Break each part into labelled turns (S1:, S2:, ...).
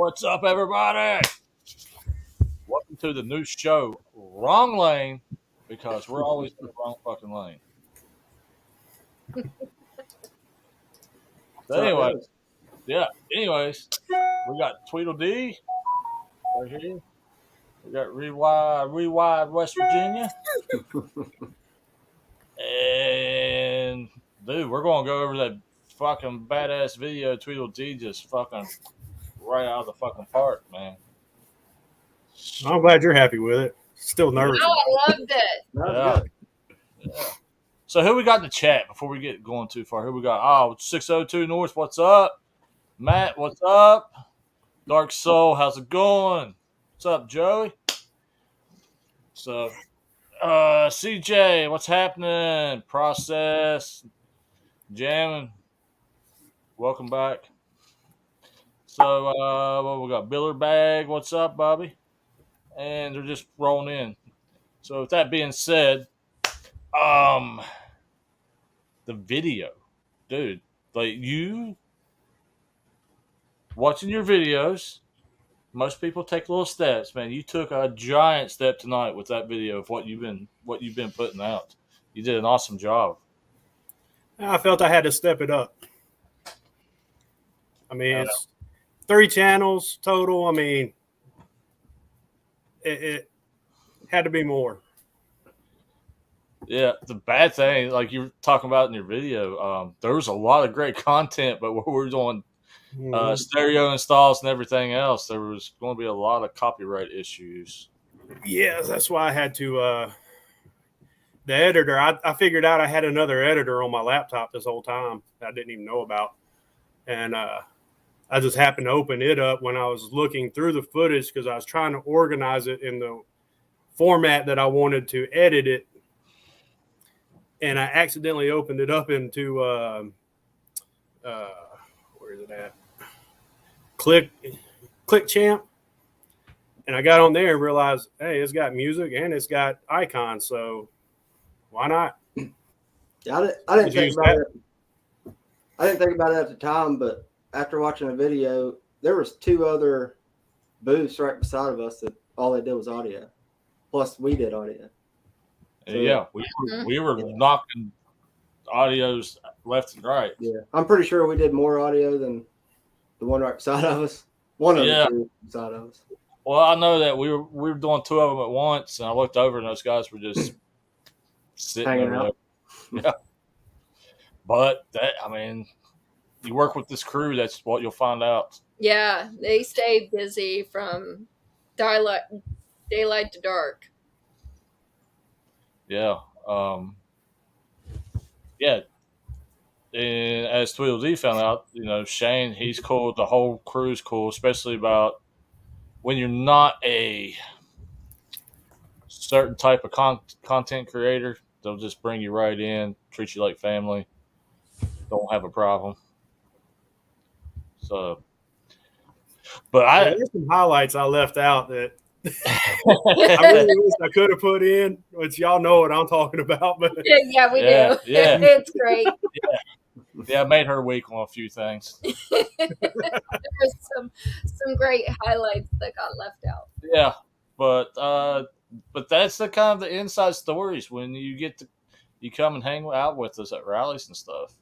S1: What's up, everybody? Welcome to the new show, Wrong Lane, because we're always in the wrong fucking lane. So anyways, we got Tweedle D right here. We got Rewired West Virginia. And, dude, we're going to go over that fucking badass video Tweedle D just fucking right out of the fucking park, man.
S2: I'm glad you're happy with it. Still nervous.
S3: Oh, I loved it.
S1: Yeah. So who we got in the chat before we get going too far? Who we got? Oh, 602 North, what's up? Matt, what's up? Dark Soul, how's it going? What's up, Joey? So, CJ, what's happening? Process, jamming. Welcome back. So, what we got? Biller Bag, what's up, Bobby? And they're just rolling in. So, with that being said, the video, dude, like you watching your videos, most people take little steps, man. You took a giant step tonight with that video of what you've been putting out. You did an awesome job.
S2: I felt I had to step it up. I mean, it's 3 channels total. I mean, it had to be more.
S1: Yeah, the bad thing, like you were talking about in your video, there was a lot of great content, but when we were doing stereo installs and everything else, there was going to be a lot of copyright issues.
S2: Yeah, that's why I had to. The editor, I figured out I had another editor on my laptop this whole time that I didn't even know about. And I just happened to open it up when I was looking through the footage because I was trying to organize it in the format that I wanted to edit it. And I accidentally opened it up into, where is it at? ClickChamp. And I got on there and realized, hey, it's got music and it's got icons. So why not?
S4: Yeah, I didn't think about it. I didn't think about it at the time, but after watching the video, there was 2 other booths right beside of us that all they did was audio. Plus, we did audio.
S1: So, yeah, we were knocking audios left and right.
S4: Yeah, I'm pretty sure we did more audio than the one right beside of us. One of the 2 beside of us.
S1: Well, I know that we were doing 2 of them at once, and I looked over, and those guys were just sitting
S4: hanging
S1: there.
S4: out.
S1: Yeah. But you work with this crew, that's what you'll find out.
S3: Yeah, they stay busy from daylight to dark.
S1: Yeah. Yeah. And as Tweedle D found out, Shane, he's cool. The whole crew's cool, especially about when you're not a certain type of content creator. They'll just bring you right in, treat you like family. Don't have a problem. So, but
S2: there's some highlights I left out that I really wish I could have put in, which y'all know what I'm talking about. But
S3: yeah, we do.
S1: Yeah.
S3: It's great.
S1: Yeah, I made her week on a few things.
S3: There's some great highlights that got left out.
S1: Yeah, but that's the kind of the inside stories when you come and hang out with us at rallies and stuff.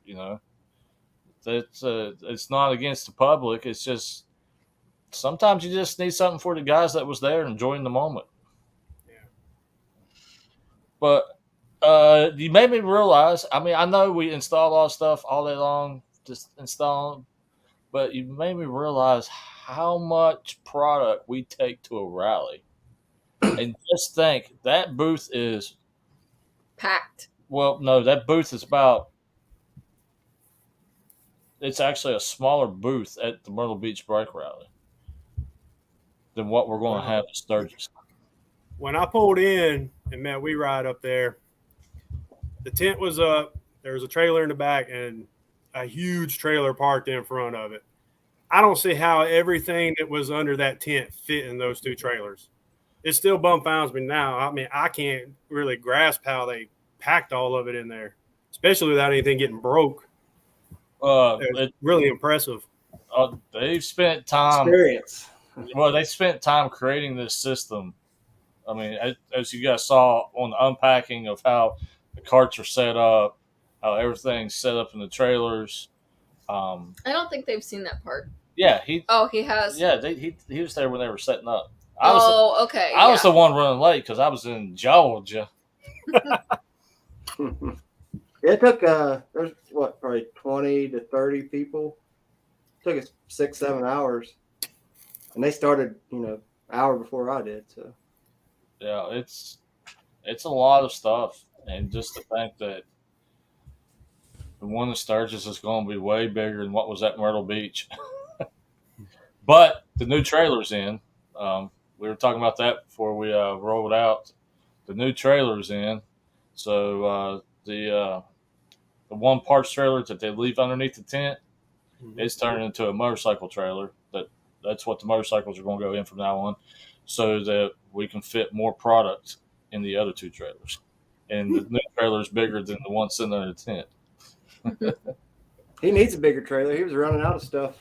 S1: It's not against the public. It's just sometimes you just need something for the guys that was there enjoying the moment.
S2: Yeah.
S1: But you made me realize. I mean, I know we install all stuff all day long, just install, but you made me realize how much product we take to a rally. And just think, that booth is
S3: packed.
S1: Well, no, that booth is it's actually a smaller booth at the Myrtle Beach Bike Rally than what we're going to have at Sturgis.
S2: When I pulled in and met WeRide up there, the tent was up. There was a trailer in the back and a huge trailer parked in front of it. I don't see how everything that was under that tent fit in those 2 trailers. It still bumfounds me now. I mean, I can't really grasp how they packed all of it in there, especially without anything getting broke.
S1: It's
S2: really impressive.
S1: They've spent time.
S4: Experience.
S1: Well, they spent time creating this system. I mean, as you guys saw on the unpacking of how the carts are set up, how everything's set up in the trailers.
S3: I don't think they've seen that part.
S1: Yeah,
S3: he has.
S1: Yeah, he was there when they were setting up.
S3: Okay.
S1: I was the one running late because I was in Georgia.
S4: It took there's probably 20 to 30 people. It took us 6-7 hours, and they started an hour before I did. So
S1: yeah, it's a lot of stuff, and just to think that the one in Sturgis is going to be way bigger than what was at Myrtle Beach. But the new trailer's in. We were talking about that before we rolled out. The new trailer's in, so the one parts trailer that they leave underneath the tent is turned into a motorcycle trailer. That's what the motorcycles are going to go in from now on, so that we can fit more product in the other two trailers. And the new trailer is bigger than the one sitting under the tent.
S4: He needs a bigger trailer. He was running out of stuff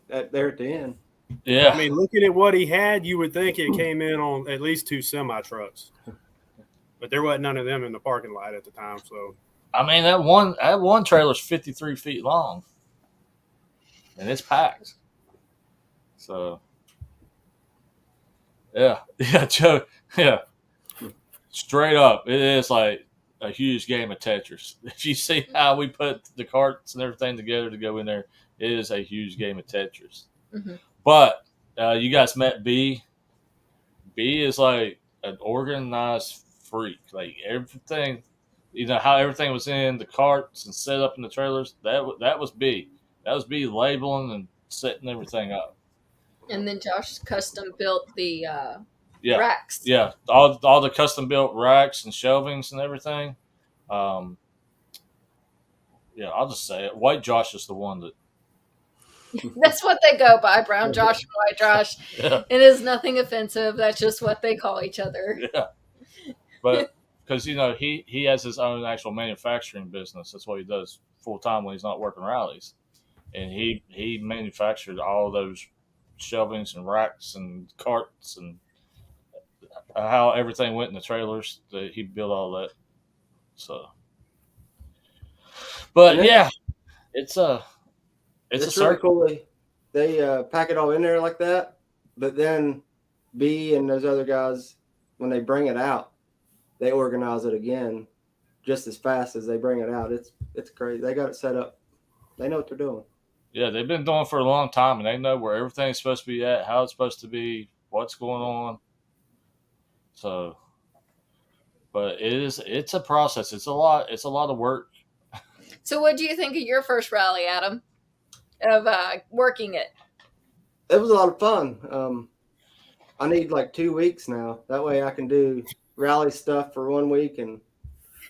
S4: there at the end.
S1: Yeah.
S2: I mean, looking at what he had, you would think it came in on at least 2 semi trucks, but there wasn't none of them in the parking lot at the time. So,
S1: I mean, that one trailer's 53 feet long, and it's packed. So, yeah, Joe, straight up, it is like a huge game of Tetris. If you see how we put the carts and everything together to go in there, it is a huge game of Tetris.
S3: Mm-hmm.
S1: But you guys met B. B is like an organized freak. Like everything, how everything was in the carts and set up in the trailers. That was B. That was B labeling and setting everything up.
S3: And then Josh custom built the
S1: Yeah.
S3: racks.
S1: Yeah, all the custom built racks and shelvings and everything. I'll just say it. White Josh is the one that.
S3: That's what they go by, Brown Josh and White Josh.
S1: Yeah.
S3: It is nothing offensive. That's just what they call each other.
S1: Yeah, but because he has his own actual manufacturing business. That's what he does full time when he's not working rallies, and he manufactured all those shelvings and racks and carts and how everything went in the trailers. He built all that. So, but it's a
S4: Really
S1: circle.
S4: cool. They pack it all in there like that, but then B and those other guys, when they bring it out, they organize it again just as fast as they bring it out. It's crazy. They got it set up. They know what they're doing.
S1: Yeah, they've been doing it for a long time, and they know where everything's supposed to be at, how it's supposed to be, what's going on. So, but it's a process. It's a lot of work.
S3: So what do you think of your first rally, Adam, of working it?
S4: It was a lot of fun. I need like 2 weeks now. That way I can do rally stuff for 1 week and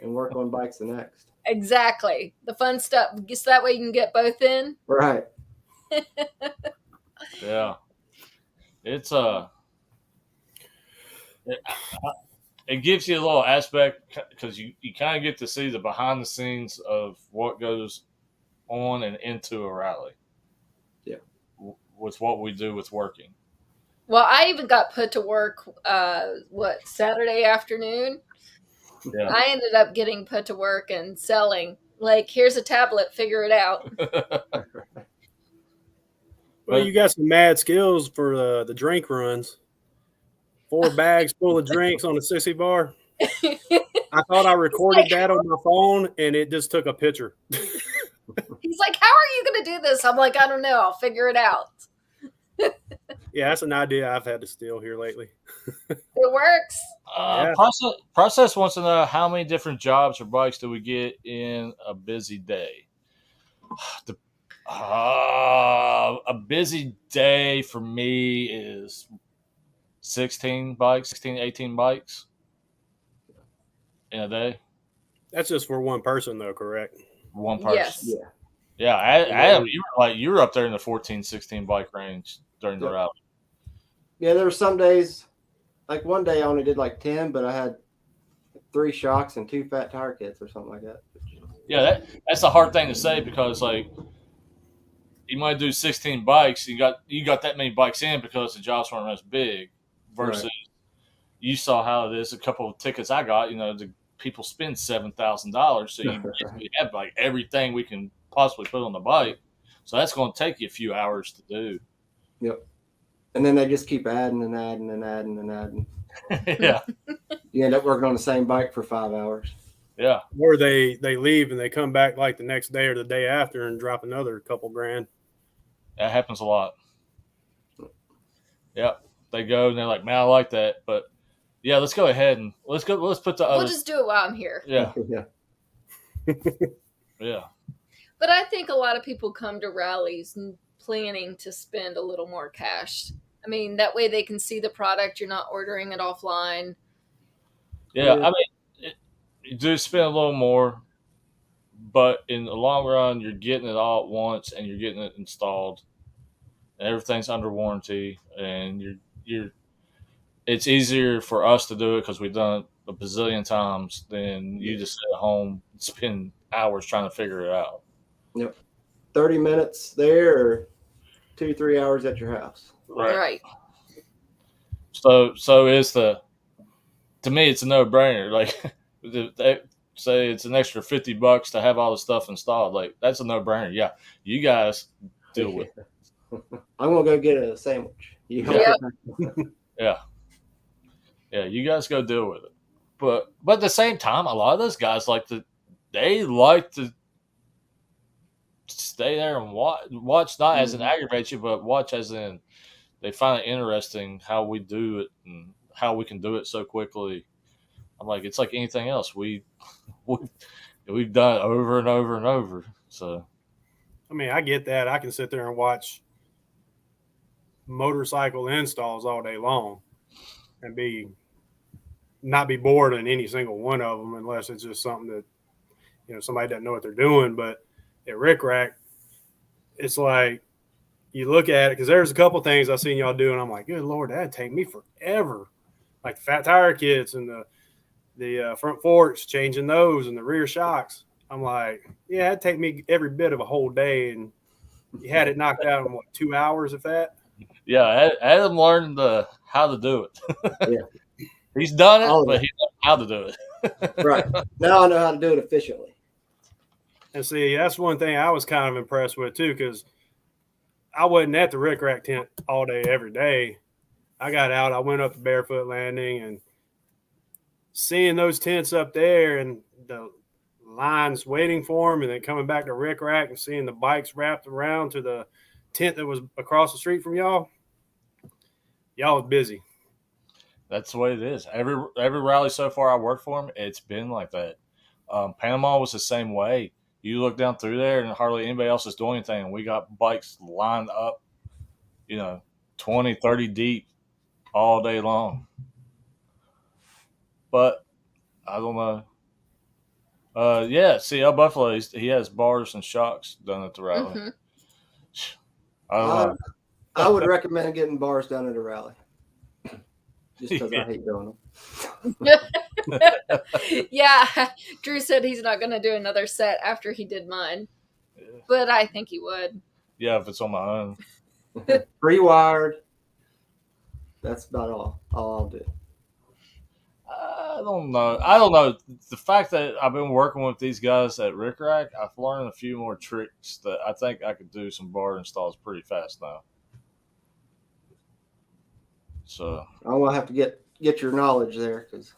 S4: work on bikes the next.
S3: Exactly. The fun stuff. Just that way you can get both in.
S4: Right.
S1: Yeah. It's it gives you a little aspect because you kind of get to see the behind the scenes of what goes on and into a rally.
S4: Yeah.
S1: With what we do with working.
S3: Well, I even got put to work, Saturday afternoon?
S1: Yeah.
S3: I ended up getting put to work and selling. Like, here's a tablet, figure it out.
S2: well, you got some mad skills for the drink runs. 4 bags full of drinks on a sissy bar. I thought I recorded that on my phone, and it just took a picture.
S3: He's like, how are you going to do this? I'm like, I don't know. I'll figure it out.
S2: Yeah, that's an idea I've had to steal here lately.
S3: It works.
S1: Yeah. Process wants to know how many different jobs or bikes do we get in a busy day. A busy day for me is 16, 18 bikes in a day.
S2: That's just for one person, though, correct?
S1: One person.
S3: Yes.
S4: Yeah.
S1: Adam, you were up there in the 14, 16 bike range during the rally.
S4: Yeah, there were some days, like one day I only did like 10, but I had 3 shocks and 2 fat tire kits or something like that.
S1: Yeah, that's a hard thing to say because, like, you might do 16 bikes. You got that many bikes in because the jobs weren't as big. Versus you saw how it is. A couple of tickets I got, the people spend $7,000, so you basically have like everything we can possibly put on the bike. So that's going to take you a few hours to do.
S4: Yep. And then they just keep adding and adding and adding and adding.
S1: Yeah.
S4: You end up working on the same bike for 5 hours.
S1: Yeah.
S2: Or they leave and they come back like the next day or the day after and drop another couple grand.
S1: That happens a lot. Yeah. They go and they're like, man, I like that. But yeah, let's go ahead and let's put the other.
S3: We'll just do it while I'm here.
S1: Yeah.
S4: Yeah.
S1: Yeah.
S3: But I think a lot of people come to rallies planning to spend a little more cash. I mean, that way they can see the product. You're not ordering it offline.
S1: Yeah. I mean, you do spend a little more, but in the long run, you're getting it all at once and you're getting it installed. And everything's under warranty, and it's easier for us to do it because we've done it a bazillion times than you just sit at home and spend hours trying to figure it out.
S4: Yep. 30 minutes there or 2-3 hours at your house.
S3: Right.
S1: So to me, it's a no-brainer. Like, they say it's an extra $50 to have all the stuff installed. Like, that's a no-brainer. Yeah, you guys deal with it.
S4: I'm gonna go get a sandwich.
S1: Yeah. Yeah, you guys go deal with it. But at the same time, a lot of those guys like to stay there and watch not as an aggravate you, but watch as in they find it interesting how we do it and how we can do it so quickly. I'm like, it's like anything else. We've done it over and over and over. So,
S2: I mean, I get that. I can sit there and watch motorcycle installs all day long and not be bored in any single one of them unless it's just something that somebody doesn't know what they're doing. But at RIckRak, it's like you look at it because there's a couple things I've seen y'all do and I'm like, good Lord, that'd take me forever. Like the fat tire kits and the front forks, changing those and the rear shocks. I'm like, yeah, it'd take me every bit of a whole day, and you had it knocked out in 2 hours, if that.
S1: Yeah, Adam learned how to do it.
S4: Yeah.
S1: He's done it, but he knows how to do it.
S4: Right. Now I know how to do it efficiently.
S2: And see, that's one thing I was kind of impressed with, too, because I wasn't at the RIckRak tent all day, every day. I got out. I went up to Barefoot Landing, and seeing those tents up there and the lines waiting for them, and then coming back to RIckRak and seeing the bikes wrapped around to the tent that was across the street from y'all was busy.
S1: That's the way it is. Every rally so far I worked for him, it's been like that. Panama was the same way. You look down through there and hardly anybody else is doing anything. And we got bikes lined up, 20, 30 deep all day long. But I don't know. Yeah, see, El Buffalo, he has bars and shocks done at the rally.
S3: Mm-hmm.
S1: I don't know.
S4: I would recommend getting bars done at a rally. Just because I hate doing them.
S3: Yeah, Drew said he's not going to do another set after he did mine. Yeah. But I think he would.
S1: Yeah, if it's on my own.
S4: Pre-wired. That's about all I'll do.
S1: I don't know. The fact that I've been working with these guys at RIckRak, I've learned a few more tricks that I think I could do some bar installs pretty fast now. So
S4: I'm gonna have to get your knowledge there because.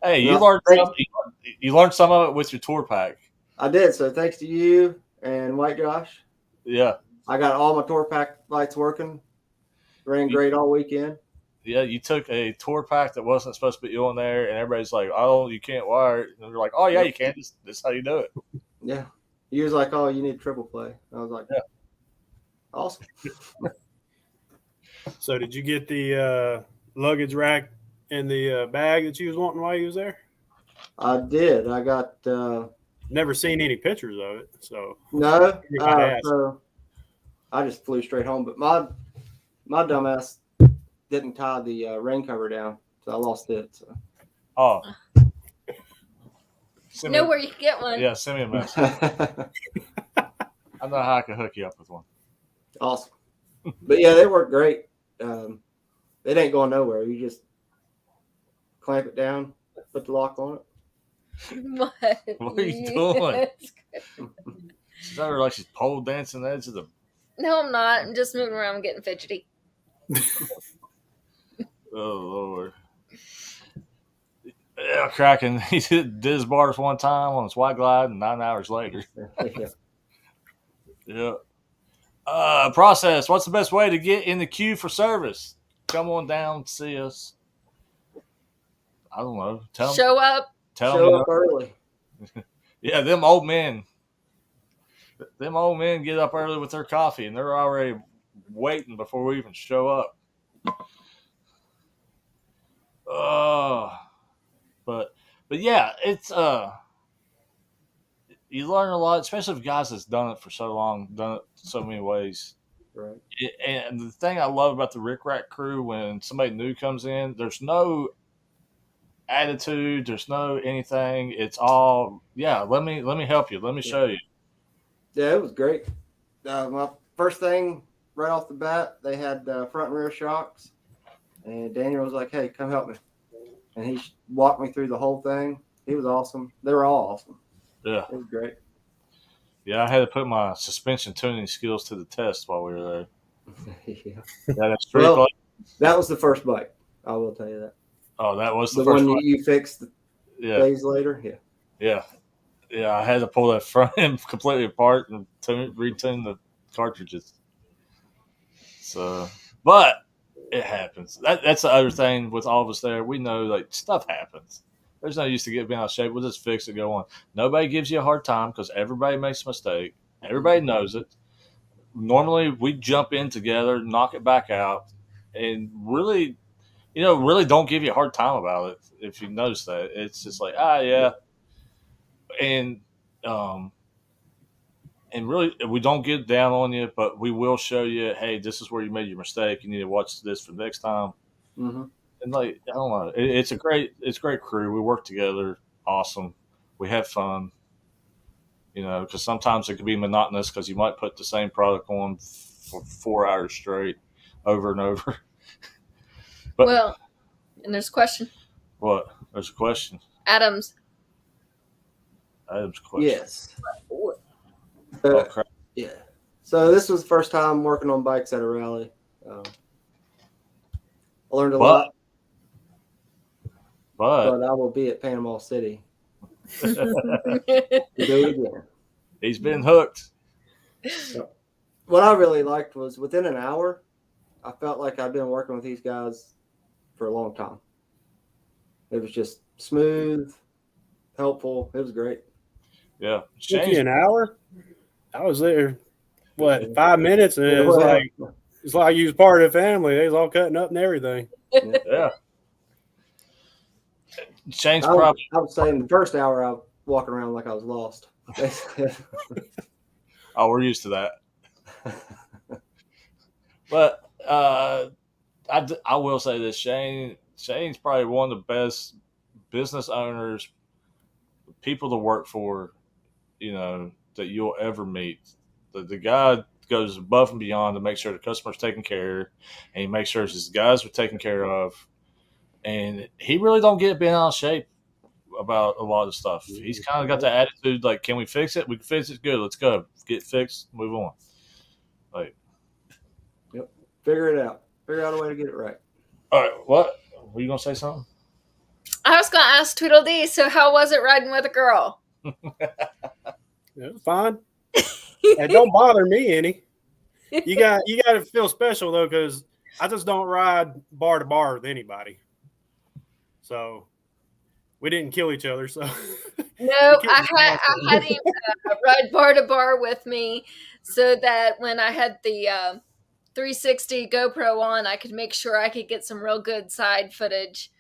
S1: Hey, you learned some of it with your tour pack.
S4: I did. So thanks to you and White Josh.
S1: Yeah.
S4: I got all my tour pack lights working. Ran great all weekend.
S1: Yeah, you took a tour pack that wasn't supposed to be on there, and everybody's like, "Oh, you can't wire it." And they're like, "Oh yeah, you can. This is how you do it."
S4: Yeah. He was like, "Oh, you need triple play." I was like,
S1: "Yeah,
S4: awesome."
S2: So, did you get the luggage rack in the bag that you was wanting while you was there?
S4: I did. I got.
S2: Never seen any pictures of it, so
S4: no. So I just flew straight home, but my dumbass didn't tie the rain cover down, so I lost it. So.
S1: Oh.
S3: Know where you can get one.
S1: Yeah, send me a message. I know how I can hook you up with one.
S4: Awesome. But yeah, they work great. It ain't going nowhere. You just clamp it down, put the lock on it.
S3: What
S1: are you doing? She's over like she's pole dancing the edge of the.
S3: No, I'm not. I'm just moving around and getting fidgety.
S1: Oh Lord. Yeah, cracking. He did his bars one time on his white glide, and 9 hours later. Yeah. Process. What's the best way to get in the queue for service? Come on down, see us. I don't know.
S3: Show up.
S4: Show up early.
S1: Yeah, them old men. Them old men get up early with their coffee, and they're already waiting before we even show up. But yeah, it's you learn a lot, especially if guys that's done it for so long, done it so many ways.
S4: Right.
S1: And the thing I love about the RIckRak crew, when somebody new comes in, there's no attitude, there's no anything. It's all, yeah, let me help you, let me show you.
S4: Yeah, it was great. My first thing right off the bat, they had front and rear shocks, and Daniel was like, "Hey, come help me," and he walked me through the whole thing. He was awesome. They were all awesome.
S1: Yeah,
S4: it was great.
S1: Yeah, I had to put my suspension tuning skills to the test while we were there.
S4: Yeah.
S1: Well,
S4: that was the first bike. I will tell you that.
S1: Oh, that was
S4: the
S1: first
S4: one you fixed days later. Yeah.
S1: I had to pull that front end completely apart and retune the cartridges. So, but it happens. That's the other thing with all of us there. We know like stuff happens. There's no use to get bent out of shape. We'll just fix it, go on. Nobody gives you a hard time because everybody makes a mistake. Everybody knows it. Normally, we jump in together, knock it back out, and really, really don't give you a hard time about it. If you notice that, it's just like, yeah. And really, we don't get down on you, but we will show you, hey, this is where you made your mistake. You need to watch this for next time.
S4: Mm-hmm.
S1: And like, I don't know, it's a great crew. We work together, awesome. We have fun, because sometimes it can be monotonous because you might put the same product on for 4 hours straight, over and over. But
S3: and there's a question.
S1: What? There's a question.
S3: Adam's
S1: question.
S4: Yes.
S1: Crap.
S4: Yeah. So this was the first time working on bikes at a rally. I learned a lot. But I will be at Panama City. Do it again.
S1: He's been hooked.
S4: So, what I really liked was within an hour, I felt like I'd been working with these guys for a long time. It was just smooth, helpful. It was great.
S1: Yeah.
S2: Took you an hour? I was there, 5 minutes? And it's like you was part of the family. They was all cutting up and everything.
S1: Yeah. Shane's
S4: I would say in the first hour, I was walking around like I was lost.
S1: Oh, we're used to that. But I will say this, Shane's probably one of the best business owners, people to work for, that you'll ever meet. The guy goes above and beyond to make sure the customer's taken care of, and he makes sure his guys are taken care of. And he really don't get bent out of shape about a lot of stuff. He's kind of got the attitude like, can we fix it? We can fix it. Good. Let's go. Get fixed. Move on.
S4: Yep. Figure it out. Figure out a way to get it right.
S1: All right. What? Were you going to say something?
S3: I was going to ask Tweedle D, so how was it riding with a girl?
S2: It was fine. It don't bother me any. You got to feel special, though, because I just don't ride bar to bar with anybody. So we didn't kill each other. So
S3: no, I had him ride bar to bar with me so that when I had the 360 GoPro on, I could make sure I could get some real good side footage.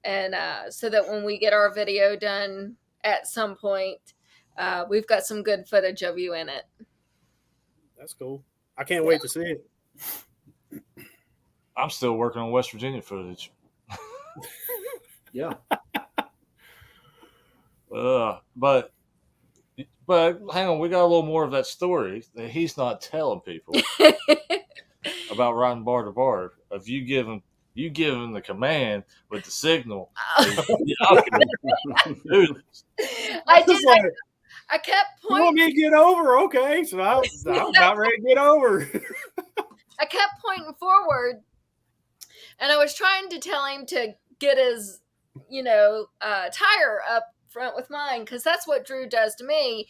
S3: And so that when we get our video done at some point, we've got some good footage of you in it.
S2: That's cool. I can't wait to see it.
S1: I'm still working on West Virginia footage.
S4: Yeah.
S1: But But hang on, we got a little more of that story that he's not telling people about riding bar to bar. Of you give him the command with the signal. Dude,
S3: I did. I kept
S2: You want
S3: pointing.
S2: me to get over? Okay, so I'm about ready to get over.
S3: I kept pointing forward, and I was trying to tell him to get his, tire up front with mine, because that's what Drew does to me.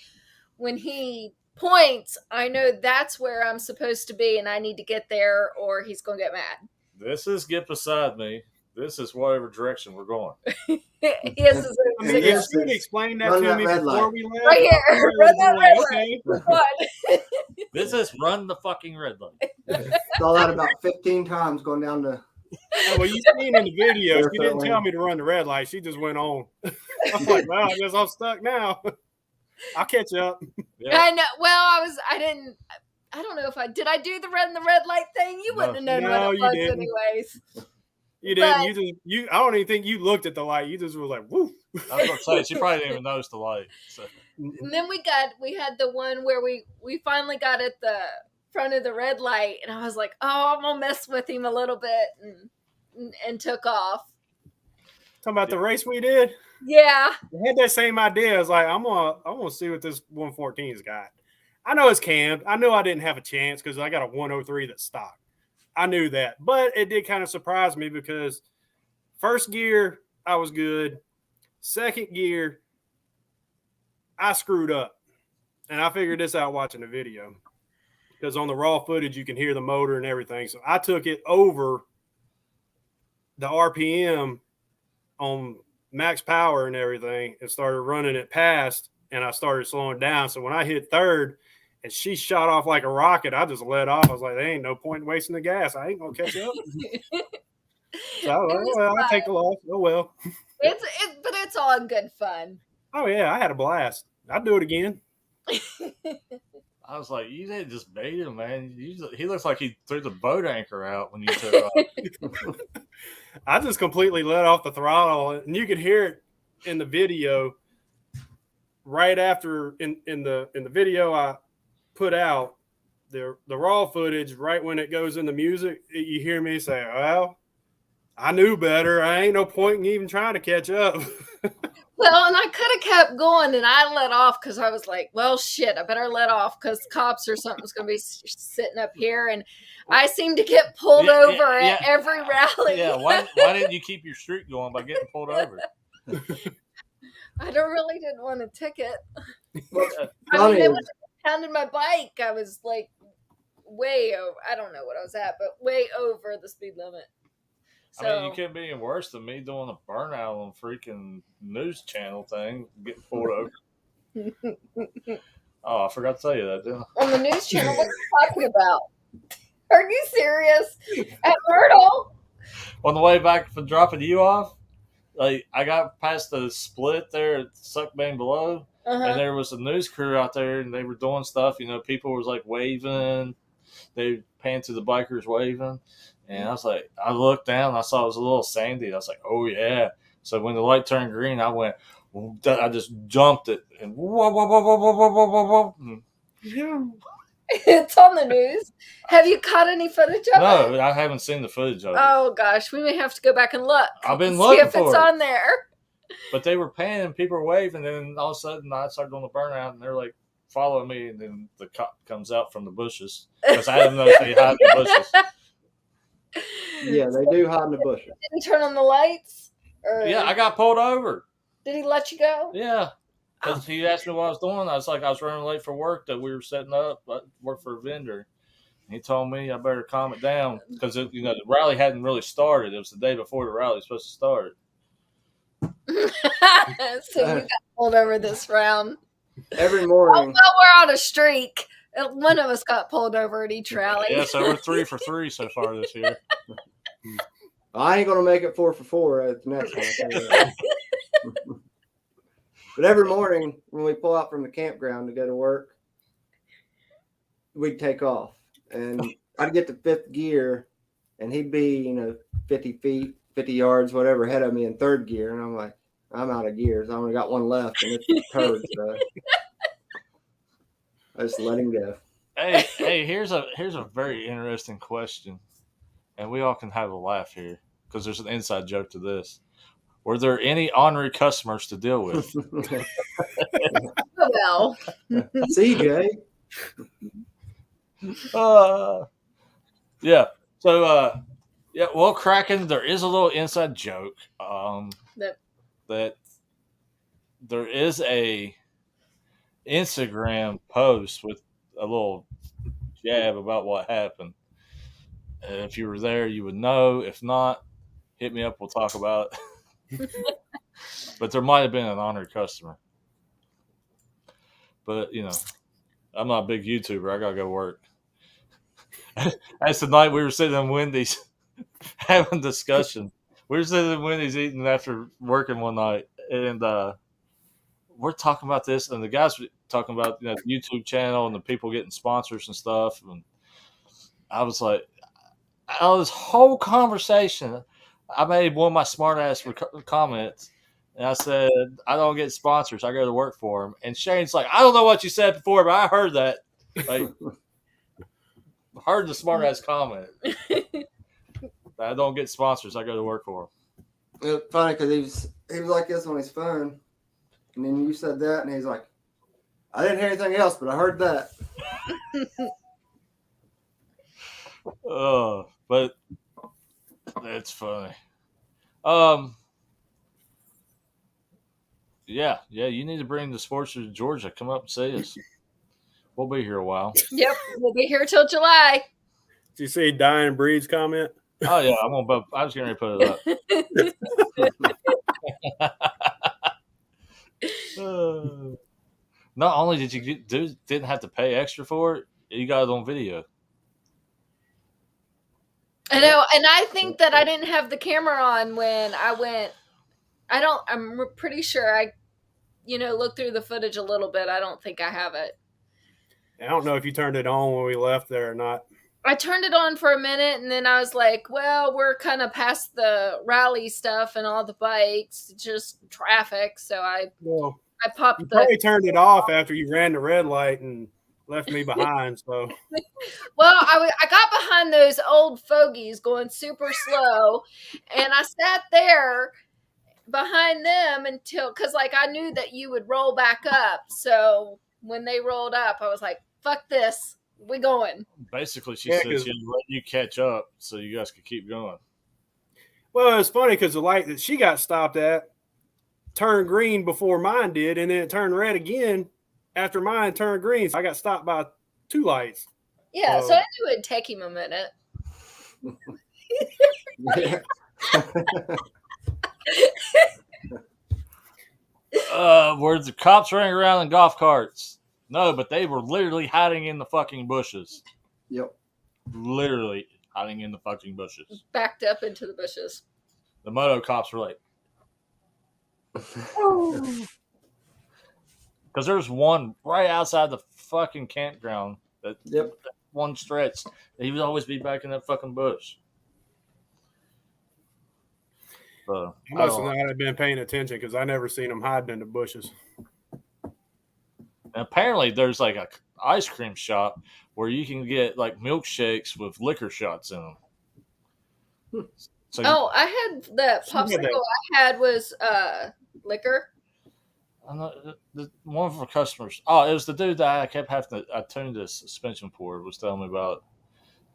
S3: When he points, I know that's where I'm supposed to be, and I need to get there, or he's going to get mad.
S1: this is get beside me. This is whatever direction we're going.
S3: He has his
S2: I mean, you should explain that
S4: Run
S2: to
S4: that
S2: me
S4: red
S2: before
S4: light.
S2: we left.
S3: right here. Run that red
S2: Okay.
S3: light. What?
S1: This is run the fucking red light.
S4: Saw that about 15 times going down the.
S2: Well, you seen in the video, she didn't tell me to run the red light. She just went on. I'm like, well, I guess I'm stuck now. I'll catch up.
S1: Yeah.
S3: I know. Well, I don't know if I did. I do the red light thing. You wouldn't have known
S2: No,
S3: what it
S2: you
S3: was,
S2: didn't.
S3: anyways.
S2: You didn't. I don't even think you looked at the light. You just were like, woo.
S1: I was going to say, she probably didn't even notice the light. So.
S3: And then we had the one where we finally got at the front of the red light, and I was like, oh, I'm gonna mess with him a little bit, and took off.
S2: Talking about the race we did.
S3: Yeah.
S2: I had that same idea. I was like, I'm gonna see what this 114's got. I know it's cammed. I knew I didn't have a chance because I got a 103 that's stock. I knew that, but it did kind of surprise me because first gear I was good. Second gear, I screwed up, and I figured this out watching the video because on the raw footage you can hear the motor and everything. So I took it over the RPM on max power and everything and started running it past, and I started slowing down. So when I hit third and she shot off like a rocket, I just let off. I was like, there ain't no point in wasting the gas. I ain't gonna catch up. So I was like, well, I'll take the loss. Oh well.
S3: But it's all in good fun.
S2: Oh yeah, I had a blast. I'd do it again.
S1: I was like, you didn't just bait him, man. He looks like he threw the boat anchor out when you took off.
S2: I just completely let off the throttle, and you could hear it in the video. Right after in the video I put out the raw footage, right when it goes in the music, you hear me say, "Well, I knew better. I ain't no point in even trying to catch up."
S3: Well, and I could have kept going, and I let off because I was like, well, shit, I better let off because cops or something's going to be sitting up here. And I seem to get pulled over at every rally.
S1: Yeah, why didn't you keep your streak going by getting pulled over?
S3: I really didn't want a ticket.
S4: Funny
S3: they
S4: is-
S3: would have pounded my bike. I was like way over. I don't know what I was at, but way over the speed limit. So,
S1: I mean, you couldn't be any worse than me doing a burnout on freaking news channel thing, getting pulled over. Oh, I forgot to tell you that, didn't I?
S3: on the news channel, what are you talking about? Are you serious? At Myrtle?
S1: On the way back from dropping you off, like I got past the split there at Suck Bang Below, and there was a news crew out there, and they were doing stuff. You know, people was like waving. They panned to the bikers waving. And I was like, I looked down, I saw it was a little sandy. I was like, oh, yeah. So when the light turned green, I just jumped it. And whoa, whoa, whoa, whoa, whoa, whoa, whoa, whoa. Yeah.
S3: It's on the news. Have you caught any footage of it?
S1: No, I haven't seen the footage of it.
S3: Oh, gosh. We may have to go back and look.
S1: I've been
S3: see
S1: looking
S3: if
S1: for
S3: it's
S1: it.
S3: on there.
S1: But they were panning, people were waving, and then all of a sudden I started doing the burnout, and they're like, following me, and then the cop comes out from the bushes. Because I didn't know if they hide in the bushes.
S4: Yeah, they do hide in the bushes.
S3: Did he turn on the lights? Or
S1: Yeah, I got pulled over.
S3: did he let you go?
S1: Yeah. Because he asked me what I was doing. I was like, I was running late for work that we were setting up. I work for a vendor. And he told me I better calm it down because, the rally hadn't really started. It was the day before the rally was supposed to start.
S3: So you got pulled over this round.
S4: Every
S3: Oh,
S4: morning.
S3: well, we're on a streak. One of us got pulled over at each rally.
S1: Yeah, so we're 3 for 3 so far this year.
S4: I ain't gonna make it 4 for 4 at the next one. But every morning when we pull out from the campground to go to work, we'd take off, and I'd get to fifth gear, and he'd be 50 feet, 50 yards, whatever, ahead of me in third gear, and I'm like, I'm out of gears. I only got one left, and it's turd. So I just let him go.
S1: Hey, here's a very interesting question, and we all can have a laugh here because there's an inside joke to this. Were there any ornery customers to deal with?
S3: Oh, well.
S4: CJ.
S1: Yeah. So, yeah. Well, Kraken, there is a little inside joke. That there is a Instagram post with a little jab about what happened. And if you were there, you would know. If not, hit me up. We'll talk about it. But there might have been an honored customer. But, I'm not a big YouTuber. I got to go work. That's the night we were sitting in Wendy's having discussion. We were sitting in Wendy's eating after working one night. And we're talking about this. And the guys were talking about the YouTube channel and the people getting sponsors and stuff. And I was like, out of this whole conversation, I made one of my smart ass comments, and I said, I don't get sponsors. I go to work for them. And Shane's like, I don't know what you said before, but I heard that. Like, heard the smart ass comment. I don't get sponsors. I go to work for them.
S4: It's funny because he was like this on his phone, and then you said that, and he's like, I didn't hear anything else, but I heard that.
S1: But that's funny. Yeah, you need to bring the sports to Georgia. Come up and see us. We'll be here a while.
S3: Yep, we'll be here till July.
S2: Did you see Diane Breed's comment?
S1: Oh yeah, I was going to put it up. Not only did you didn't have to pay extra for it, you got it on video.
S3: I know, and I think that I didn't have the camera on when I went. I'm pretty sure I, looked through the footage a little bit. I don't think I have it.
S2: I don't know if you turned it on when we left there or not.
S3: I turned it on for a minute, and then I was like, well, we're kind of past the rally stuff and all the bikes, just traffic. So I popped.
S2: You probably turned it off after you ran the red light and left me behind. So,
S3: well, I got behind those old fogies going super slow, and I sat there behind them because I knew that you would roll back up. So when they rolled up, I was like, fuck this, we going.
S1: Basically, she said she'd let you catch up so you guys could keep going.
S2: Well, it's funny because the light that she got stopped at turned green before mine did, and then it turned red again after mine turned green. So I got stopped by two lights.
S3: Yeah, so I knew it'd take him a minute.
S1: Were the cops running around in golf carts? No, but they were literally hiding in the fucking bushes.
S4: Yep.
S1: Literally hiding in the fucking bushes.
S3: Backed up into the bushes.
S1: The moto cops were like, because there's one right outside the fucking campground. That one stretch. He would always be back in that fucking bush.
S2: I must not have been paying attention because I never seen them hiding in the bushes.
S1: And apparently, there's like a ice cream shop where you can get like milkshakes with liquor shots in them. So
S3: I had the popsicle I had was liquor.
S1: One of our customers. Oh, it was the dude that I kept having to. I tuned the suspension for. Was telling me about.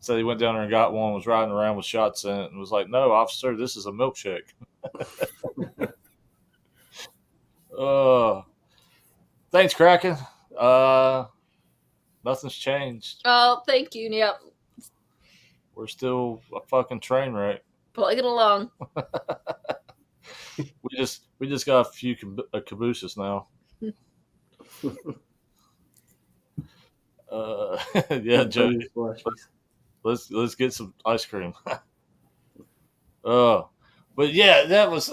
S1: So he went down there and got one. Was riding around with shots in it, and was like, "No, officer, this is a milkshake." Thanks, Kraken. Nothing's changed.
S3: Oh, thank you. Yep.
S1: We're still a fucking train wreck.
S3: Plugging along.
S1: We just got a few cabooses now. Yeah, Jody. Let's get some ice cream. But yeah, that was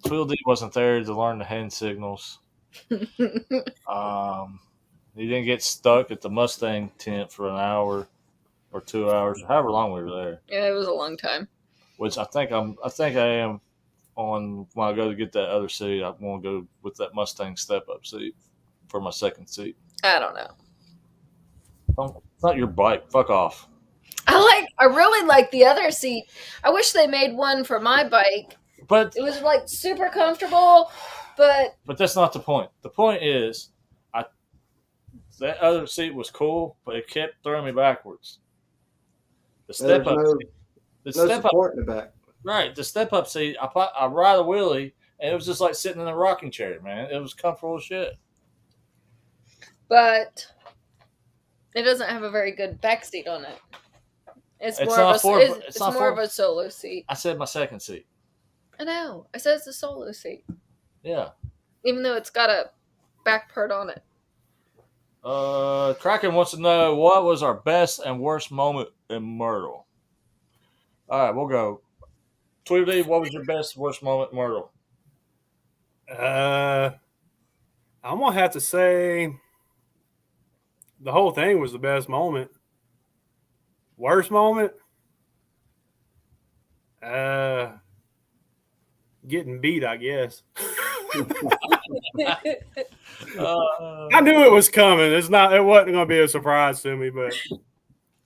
S1: Tweedle D wasn't there to learn the hand signals. He didn't get stuck at the Mustang tent for an hour or 2 hours, however long we were there.
S3: Yeah, it was a long time.
S1: Which I think I am on when I go to get that other seat. I want to go with that Mustang step-up seat for my second seat.
S3: I don't know.
S1: It's not your bike. Fuck off.
S3: I really like the other seat. I wish they made one for my bike.
S1: But
S3: it was like super comfortable, but
S1: that's not the point. The point is, that other seat was cool, but it kept throwing me backwards. The step-up seat. The
S4: support in the back.
S1: Right, the step-up seat, I ride a wheelie, and it was just like sitting in a rocking chair, man. It was comfortable as shit.
S3: But it doesn't have a very good back seat on it. It's more of a solo seat.
S1: I said my second seat.
S3: I know. I said it's a solo seat.
S1: Yeah.
S3: Even though it's got a back part on it.
S1: Kraken wants to know, what was our best and worst moment in Myrtle? All right, we'll go. Tweedle D, what was your best, worst moment in Myrtle?
S2: I'm gonna have to say the whole thing was the best moment. Worst moment? Getting beat, I guess. I knew it was coming. It wasn't gonna be a surprise to me, but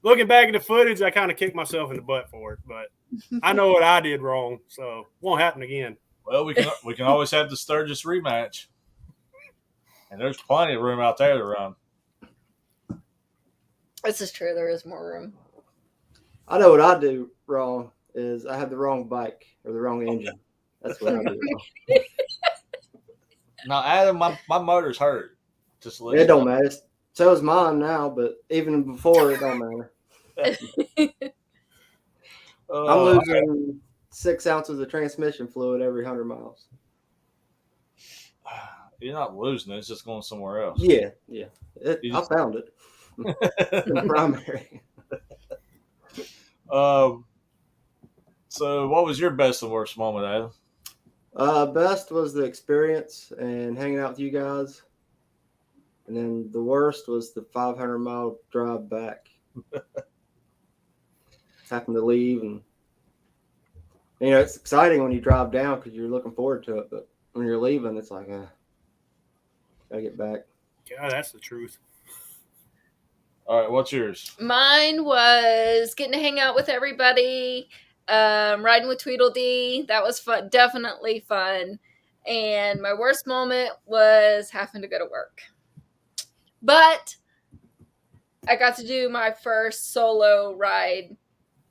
S2: looking back at the footage, I kind of kicked myself in the butt for it. But I know what I did wrong, so it won't happen again.
S1: Well, we can always have the Sturgis rematch, and there's plenty of room out there to run.
S3: This is true. There is more room.
S4: I know what I do wrong is I have the wrong bike or the wrong engine. That's what I do wrong.
S1: Now, Adam, my motor's hurt.
S4: It don't matter. So is mine now, but even before, it don't matter. I'm losing 6 ounces of transmission fluid every 100 miles.
S1: You're not losing it. It's just going somewhere else.
S4: Yeah. I found it. The primary.
S1: So what was your best and worst moment, Adam?
S4: Best was the experience and hanging out with you guys. And then the worst was the 500-mile drive back. Having to leave. And, it's exciting when you drive down because you're looking forward to it. But when you're leaving, it's like, gotta get back.
S2: Yeah, that's the truth.
S1: All right, what's yours?
S3: Mine was getting to hang out with everybody, riding with Tweedle D. That was fun, definitely fun. And my worst moment was having to go to work. But I got to do my first solo ride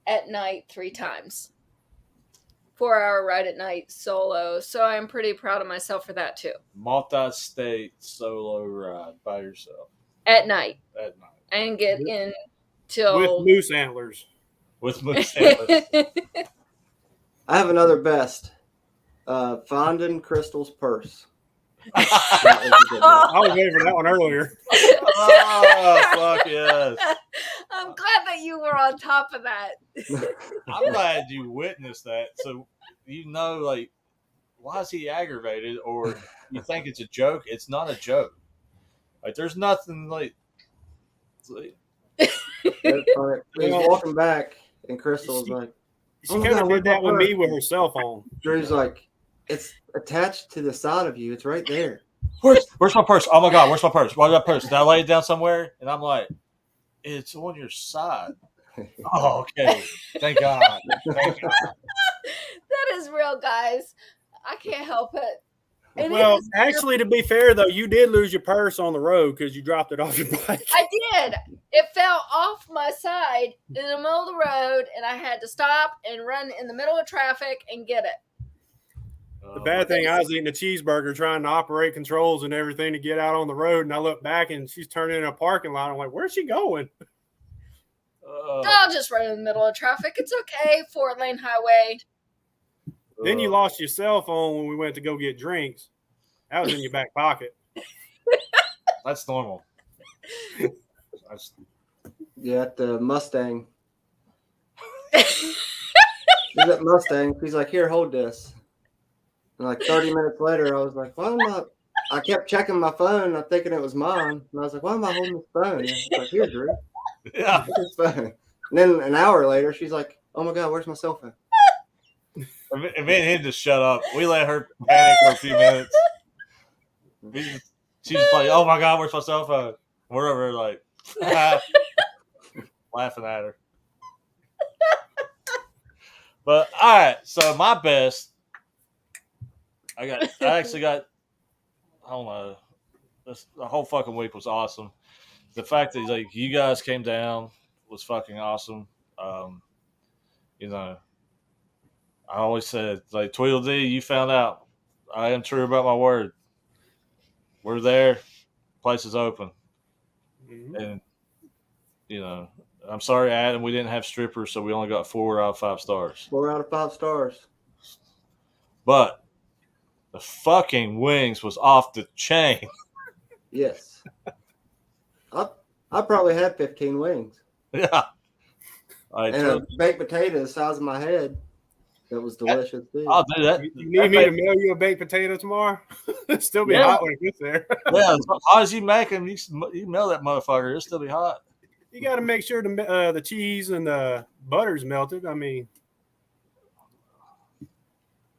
S3: at night 3 times. 4-hour ride at night solo. So I'm pretty proud of myself for that too.
S1: Multi-state solo ride by yourself.
S3: At night.
S1: At night.
S3: I didn't get in till...
S2: With moose antlers.
S1: With moose antlers.
S4: I have another best. Finding Crystal's purse.
S2: I was waiting for that one earlier.
S1: Oh, fuck yes.
S3: I'm glad that you were on top of that.
S1: I'm glad you witnessed that. So, like, why is he aggravated? Or you think it's a joke? It's not a joke. Like, there's nothing like...
S4: He was walking back, and Crystal was like...
S2: She kind of did that with me with her cell phone.
S4: Drew's like, it's attached to the side of you. It's right there.
S1: Where's my purse? Oh my God, where's my purse? Where's my purse? Did I lay it down somewhere? And I'm like, it's on your side. Oh, okay. Thank God. Thank God.
S3: That is real, guys. I can't help it.
S2: Well, actually, to be fair, though, you did lose your purse on the road because you dropped it off your bike.
S3: I did. It fell off my side in the middle of the road, and I had to stop and run in the middle of traffic and get it.
S2: The bad thing, I was eating a cheeseburger trying to operate controls and everything to get out on the road, and I look back, and she's turning in a parking lot. I'm like, where's she going?
S3: I'll just run in the middle of traffic. It's okay. 4-lane highway.
S2: Then you lost your cell phone when we went to go get drinks. That was in your back pocket.
S1: That's normal.
S4: Yeah, at the Mustang. She's at Mustang. She's like, here, hold this. And like 30 minutes later, I was like, why am I kept checking my phone. I'm thinking it was mine. And I was like, why am I holding this phone? And I was like, here, Drew.
S1: Yeah.
S4: This phone. And then an hour later, she's like, oh my God, where's my cell phone?
S1: And me and him just shut up. We let her panic for a few minutes. She's like, "Oh my God, where's my cell phone?" We're over there like laughing at her. But all right, so my best, I actually got. I don't know. The whole fucking week was awesome. The fact that like you guys came down was fucking awesome. You know, I always said like Tweedle D, you found out I am true about my word. We're there. Place is open.
S2: Mm-hmm.
S1: And, you know, I'm sorry, Adam, we didn't have strippers, so we only got 4 out of 5 stars.
S4: 4 out of 5 stars.
S1: But the fucking wings was off the chain.
S4: Yes. I probably had 15 wings.
S1: Yeah.
S4: And a baked potato the size of my head. That was delicious too.
S1: I'll do that.
S2: You need me to mail you a baked potato tomorrow? It'll still be hot when it gets there.
S1: Yeah, as hot as you make them, you mail that motherfucker. It'll still be hot.
S2: You got to make sure the cheese and the butter's melted. I mean,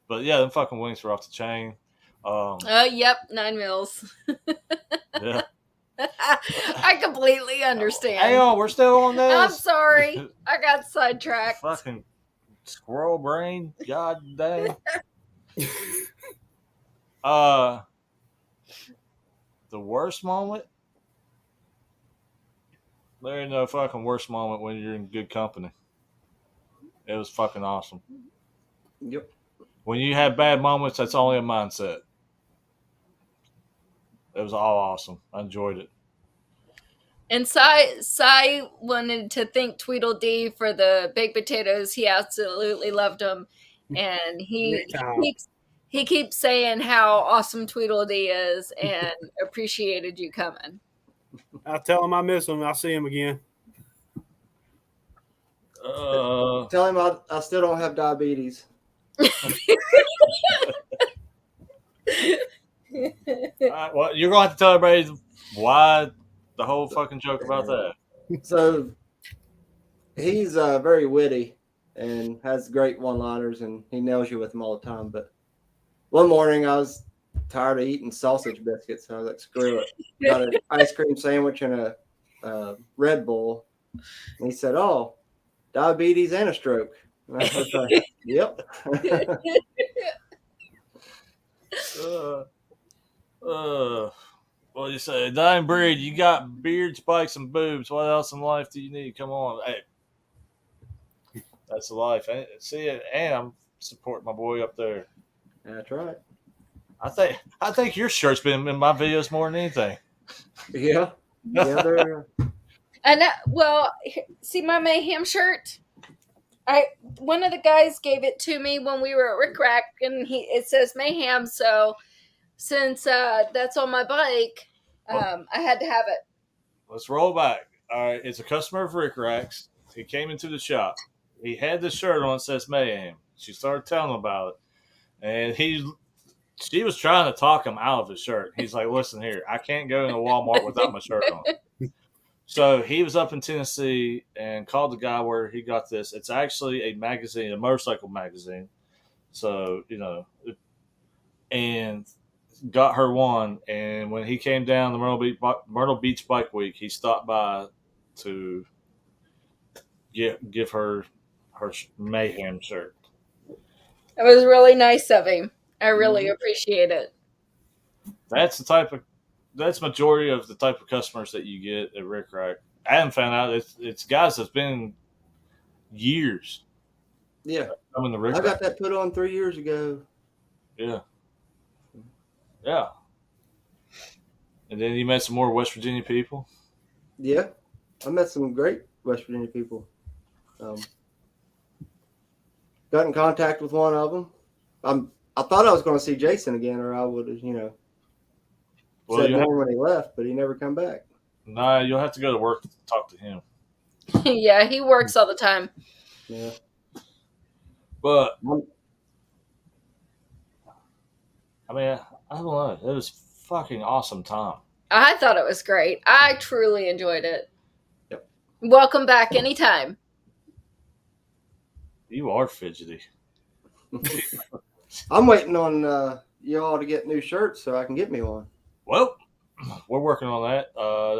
S1: but yeah, them fucking wings were off the chain.
S3: Yep, 9 mils.
S1: Yeah.
S3: I completely understand.
S1: Hang on, we're still on this.
S3: I'm sorry. I got sidetracked.
S1: Fucking squirrel brain. God dang. The worst moment? There ain't no fucking worst moment when you're in good company. It was fucking awesome.
S4: Yep.
S1: When you have bad moments, that's only a mindset. It was all awesome. I enjoyed it.
S3: And Cy wanted to thank Tweedle D for the baked potatoes. He absolutely loved them. And he keeps saying how awesome Tweedle D is and appreciated you coming.
S2: I'll tell him I miss him. I'll see him again.
S4: Tell him I still don't have diabetes.
S1: Well, you're going to have to tell everybody why the whole fucking joke about that.
S4: So he's very witty and has great one-liners, and he nails you with them all the time. But one morning I was tired of eating sausage biscuits, so I was like, screw it. Got an ice cream sandwich and a Red Bull. And he said, "Oh, diabetes and a stroke." And I was like, "Yep."
S1: What do you say? Dying breed, you got beard, spikes, and boobs. What else in life do you need? Come on. Hey, that's life. See it, and I'm supporting my boy up there.
S4: That's right.
S1: I think your shirt's been in my videos more than anything.
S4: Yeah. Yeah, they're...
S3: And well, see my Mayhem shirt? One of the guys gave it to me when we were at RIckRak, and it says Mayhem, so since that's on my bike, I had to have it.
S1: Let's roll back. All right, it's a customer of RIckRak's. He came into the shop. He had this shirt on that says Mayhem. She started telling him about it, and she was trying to talk him out of his shirt. He's like, "Listen here, I can't go into Walmart without my shirt on." So he was up in Tennessee and called the guy where he got this. It's actually a magazine, a motorcycle magazine. So, and got her one. And when he came down the Myrtle Beach Bike Week, he stopped by to give her Mayhem shirt.
S3: It was really nice of him. I really appreciate it.
S1: That's majority of the type of customers that you get at RIckRak. I haven't found out it's guys that's been years.
S4: Yeah.
S1: I'm in the RIckRak.
S4: I got that put on 3 years ago.
S1: Yeah. Yeah. And then you met some more West Virginia people.
S4: Yeah. I met some great West Virginia people. Got in contact with one of them. I thought I was going to see Jason again, or I would have, said more when he left, but he never come back.
S1: Nah, you'll have to go to work to talk to him.
S3: Yeah, he works all the time.
S4: Yeah.
S1: But, I mean, I don't know. It was fucking awesome time.
S3: I thought it was great. I truly enjoyed it.
S4: Yep.
S3: Welcome back anytime.
S1: You are fidgety.
S4: I'm waiting on you all to get new shirts so I can get me one.
S1: Well, we're working on that.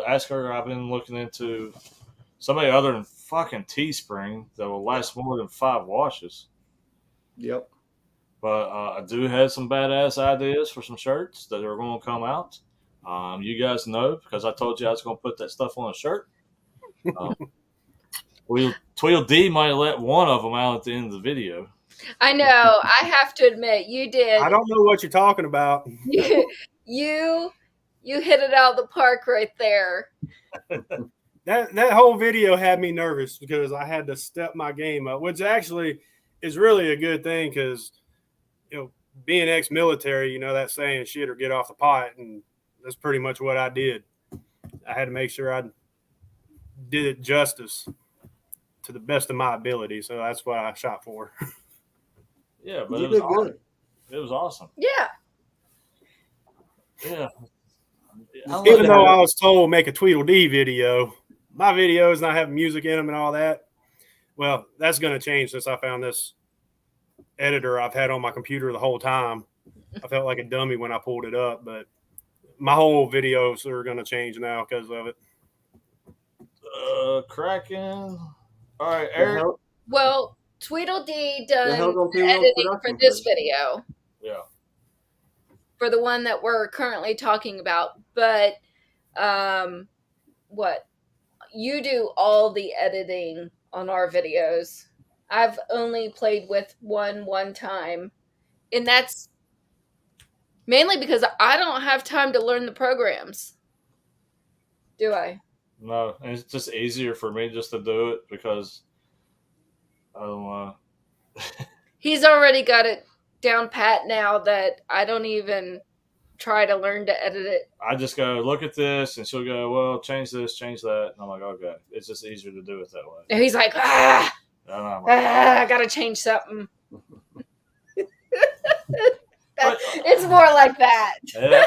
S1: Ask her. I've been looking into somebody other than fucking Teespring that will last more than 5 washes.
S4: Yep.
S1: But I do have some badass ideas for some shirts that are going to come out. You guys know because I told you I was going to put that stuff on a shirt. Tweedle D might have let one of them out at the end of the video.
S3: I know. I have to admit, you did.
S2: I don't know what you're talking about.
S3: You hit it out of the park right there.
S2: That whole video had me nervous because I had to step my game up, which actually is really a good thing because, being ex-military, that saying shit or get off the pot, and that's pretty much what I did. I had to make sure I did it justice to the best of my ability, so that's what I shot for.
S1: Yeah, but
S4: you did good.
S1: It was awesome.
S3: Yeah.
S1: Yeah.
S2: Even though I was told make a Tweedle D video, my videos not having music in them and all that, well, that's going to change since I found this editor I've had on my computer the whole time. I felt like a dummy when I pulled it up, but my whole videos are going to change now because of it.
S1: Kraken. All right, Eric.
S3: Well, Tweedle D done the editing for this video.
S1: Yeah.
S3: For the one that we're currently talking about. But what? You do all the editing on our videos. I've only played with one time. And that's mainly because I don't have time to learn the programs. Do I?
S1: No, and it's just easier for me just to do it because I don't know.
S3: He's already got it down pat now that I don't even try to learn to edit it.
S1: I just go, look at this, and she'll go, well, change this, change that. And I'm like, okay. It's just easier to do it that way.
S3: And he's like, I got to change something. It's more like that.
S1: Yeah.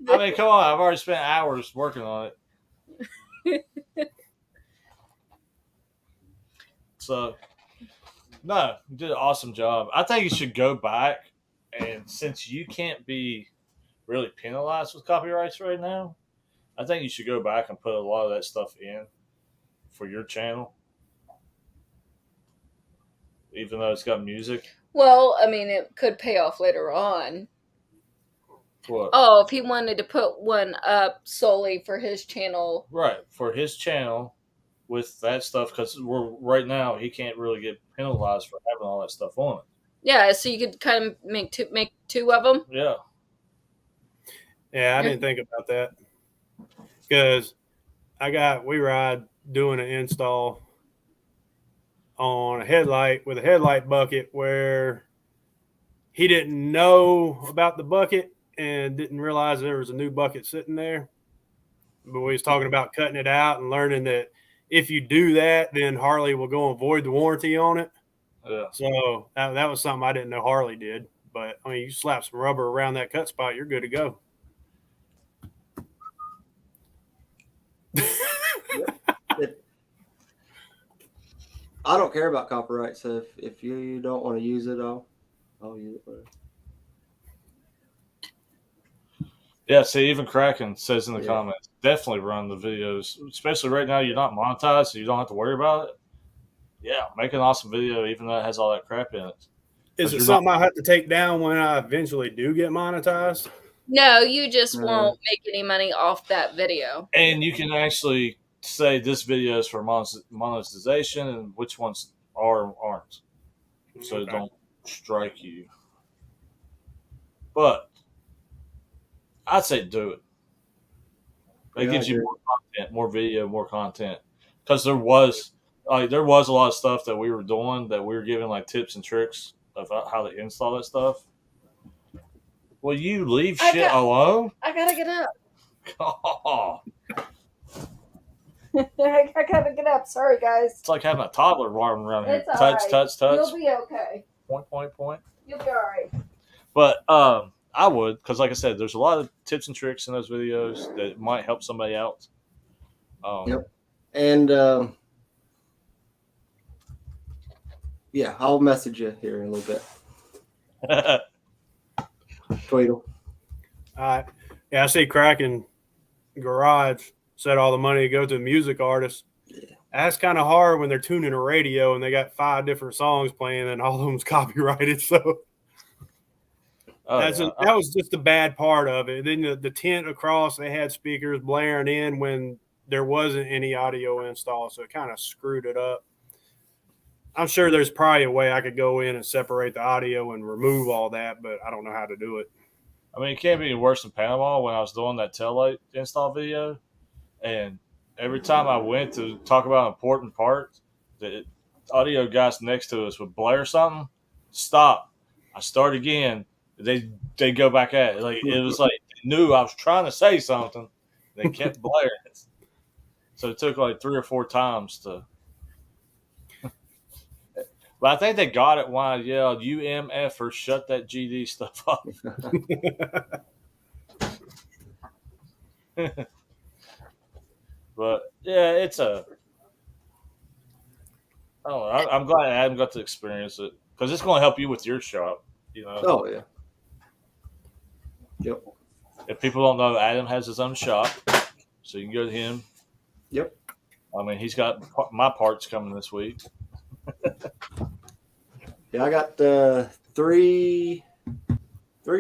S1: I mean, come on. I've already spent hours working on it. So, no, you did an awesome job. I think you should go back, and since you can't be really penalized with copyrights right now, I think you should go back and put a lot of that stuff in for your channel, even though it's got music.
S3: Well, I mean, it could pay off later on.
S1: What?
S3: Oh, if he wanted to put one up solely for his channel.
S1: Right, for his channel with that stuff, because right now he can't really get penalized for having all that stuff on it.
S3: Yeah, so you could kind of make two of them.
S1: Yeah.
S2: Yeah, I didn't think about that because I got WeRide doing an install on a headlight with a headlight bucket where he didn't know about the bucket and didn't realize there was a new bucket sitting there. But we was talking about cutting it out and learning that if you do that, then Harley will go and void the warranty on it.
S1: Yeah.
S2: So that was something I didn't know Harley did. But, I mean, you slap some rubber around that cut spot, you're good to go.
S4: I don't care about copyright, so if you don't want to use it, I'll use it.
S1: Yeah, see, even Kraken says in the comments, definitely run the videos, especially right now you're not monetized, so you don't have to worry about it. Yeah, make an awesome video, even though it has all that crap in it.
S2: Is it something I have to take down when I eventually do get monetized?
S3: No, you just won't make any money off that video.
S1: And you can actually say this video is for monetization and which ones are or aren't. So it don't strike you. But I'd say do it. It gives you more content, more video, more content. Because there was a lot of stuff that we were doing that we were giving like tips and tricks of how to install that stuff. Will you leave shit alone?
S3: I gotta get up.
S1: Oh.
S3: I gotta get up. Sorry, guys.
S1: It's like having a toddler running around here.
S3: It's
S1: Touch.
S3: You'll be okay.
S1: Point.
S3: You'll be all right.
S1: But I would, because like I said, there's a lot of tips and tricks in those videos that might help somebody out.
S4: Yep. And I'll message you here in a little bit. Tweedle.
S2: Yeah, I see Kraken Garage said all the money to go to music artists.
S4: Yeah.
S2: That's kind of hard when they're tuning a radio and they got 5 different songs playing and all of them's copyrighted. So that was just the bad part of it. Then the tent across, they had speakers blaring in when there wasn't any audio installed, so it kind of screwed it up. I'm sure there's probably a way I could go in and separate the audio and remove all that, but I don't know how to do it.
S1: I mean, it can't be any worse than Panama when I was doing that taillight install video. And every time I went to talk about important parts, the audio guys next to us would blare something, stop. I start again. They go back at it. Like, it was like they knew I was trying to say something. They kept blaring it. So it took like 3 or 4 times to. But I think they got it when I yelled, "UMF" or shut that GD stuff up. But yeah, it's a. I don't know. I'm glad Adam got to experience it because it's going to help you with your shop. You know.
S4: Oh yeah. Yep.
S1: If people don't know, Adam has his own shop, so you can go to him.
S4: Yep.
S1: I mean, he's got my parts coming this week.
S4: Yeah, I got 3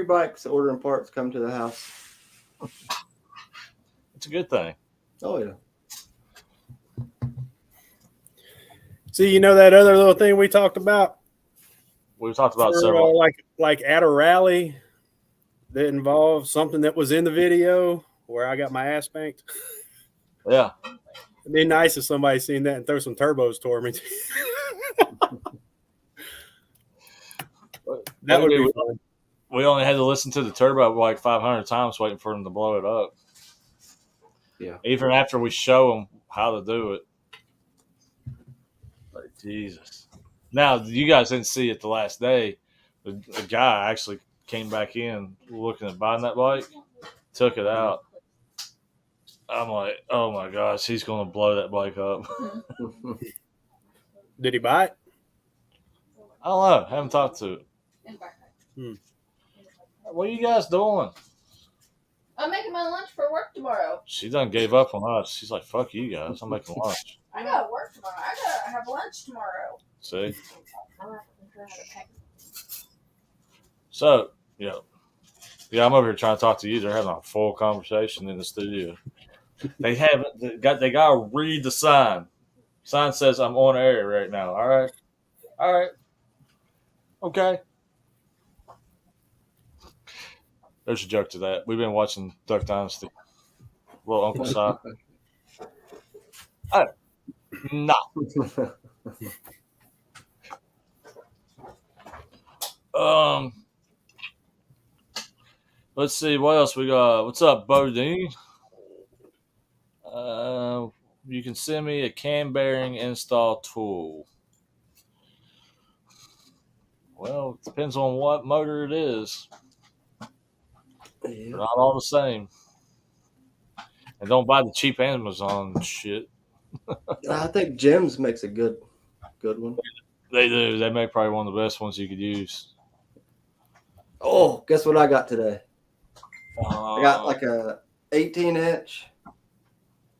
S4: bikes ordering parts come to the house.
S1: It's a good thing.
S4: Oh yeah.
S2: See, you know that other little thing we talked about?
S1: We've talked about several.
S2: Like at a rally that involved something that was in the video where I got my ass spanked.
S1: Yeah.
S2: It'd be nice if somebody seen that and throw some turbos toward me. That would be fun.
S1: We only had to listen to the turbo like 500 times waiting for them to blow it up.
S4: Yeah.
S1: Even after we show them how to do it. Like, Jesus. Now, you guys didn't see it the last day. The guy actually came back in looking at buying that bike, took it out. I'm like, oh my gosh, he's going to blow that bike up.
S2: Did he buy it?
S1: I don't know. Haven't talked to it. What are you guys doing?
S3: I'm making my lunch for work tomorrow.
S1: She done gave up on us. She's like, fuck you guys. I'm making lunch.
S3: I gotta work tomorrow. I gotta have lunch tomorrow.
S1: See? So, yeah. Yeah, I'm over here trying to talk to you. They're having a full conversation in the studio. They gotta read the sign. Sign says I'm on air right now. All right. Okay. There's a joke to that. We've been watching Duck Dynasty. Little Uncle Si. No. Let's see what else we got. What's up, Bodine? You can send me a cam bearing install tool. Well, it depends on what motor it is.
S4: Yeah.
S1: They're not all the same. And don't buy the cheap Amazon shit.
S4: I think Jim's makes a good one.
S1: They do. They make probably one of the best ones you could use.
S4: Oh, guess what I got today? I got like a 18-inch,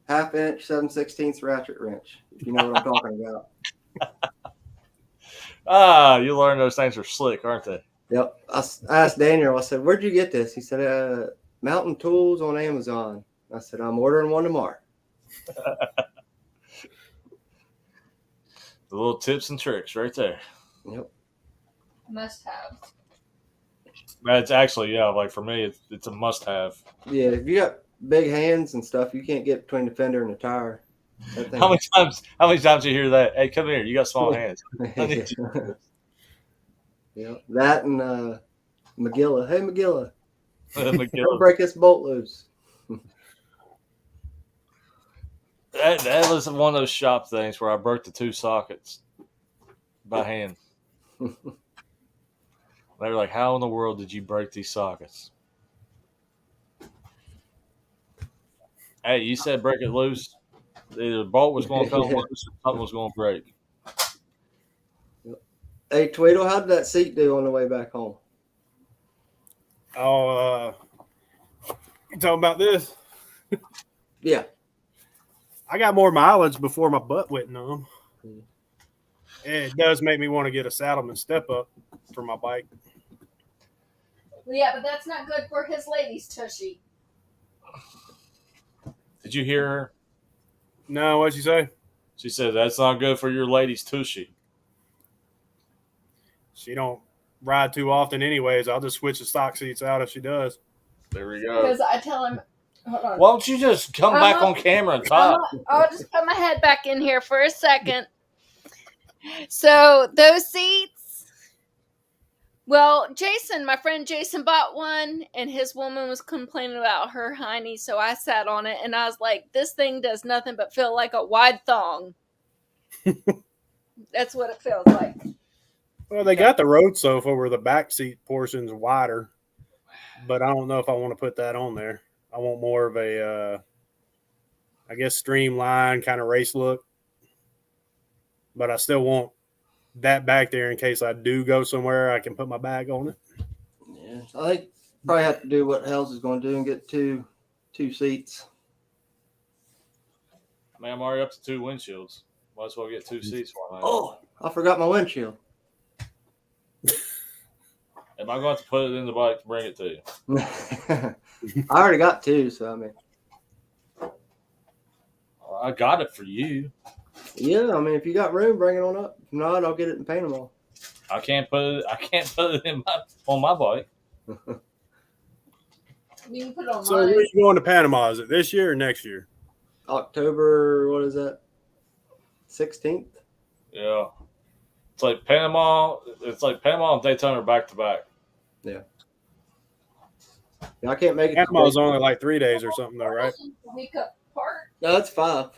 S4: half-inch, 7/16 ratchet wrench. If you know what I'm talking about.
S1: You learn those things are slick, aren't they?
S4: Yep. I asked Daniel, I said, where'd you get this? He said, Mountain Tools on Amazon. I said, I'm ordering one tomorrow.
S1: The little tips and tricks right there.
S4: Yep.
S3: Must have.
S1: That's actually, yeah, like for me, it's a must have.
S4: Yeah, if you got big hands and stuff, you can't get between the fender and the tire.
S1: How many times you hear that? Hey, come here, you got small hands.
S4: Yeah, that and McGilla. Hey, McGilla.
S1: Don't
S4: break this bolt loose.
S1: That was one of those shop things where I broke the 2 sockets by hand. They were like, how in the world did you break these sockets? Hey, you said break it loose. Either the bolt was going to come loose or something was going to break.
S4: Hey, Tweedle, how did that seat do on the way back home?
S2: Oh, you talking about this?
S4: Yeah.
S2: I got more mileage before my butt went numb.
S4: Mm.
S2: It does make me want to get a Saddleman step up for my bike.
S3: Yeah, but that's not good for his lady's tushy.
S1: Did you hear her?
S2: No, what'd you say?
S1: She said that's not good for your lady's tushy.
S2: She don't ride too often anyways. I'll just switch the stock seats out if she does.
S1: There we go.
S3: Because I tell him, hold on.
S1: Why don't you just come back on camera and talk?
S3: I'll just put my head back in here for a second. So those seats, well, Jason, my friend Jason bought one, and his woman was complaining about her hiney, so I sat on it, and I was like, this thing does nothing but feel like a wide thong. That's what it feels like.
S2: Well, they got the road sofa where the back seat portion's wider, but I don't know if I want to put that on there. I want more of a, I guess, streamlined kind of race look, but I still want that back there in case I do go somewhere. I can put my bag on it.
S4: Yeah. I think probably have to do what Hells is going to do and get two seats.
S1: Man, I'm already up to 2 windshields. Might as well get 2 seats for me.
S4: Oh, I forgot my windshield.
S1: Am I going to put it in the bike to bring it to you?
S4: I already got 2, so I mean.
S1: I got it for you.
S4: Yeah, I mean, if you got room, bring it on up. If not, I'll get it and paint them all.
S1: I can't put it on my bike.
S3: You can put it on
S2: So
S3: mine.
S2: where are you going to Panama? Is it this year or next year?
S4: October, what is that? 16th?
S1: Yeah. It's like Panama and Daytona back to back.
S4: Yeah, I can't make it.
S2: Panama's only like 3 days or something, though, right?
S3: A week apart.
S4: No, that's 5.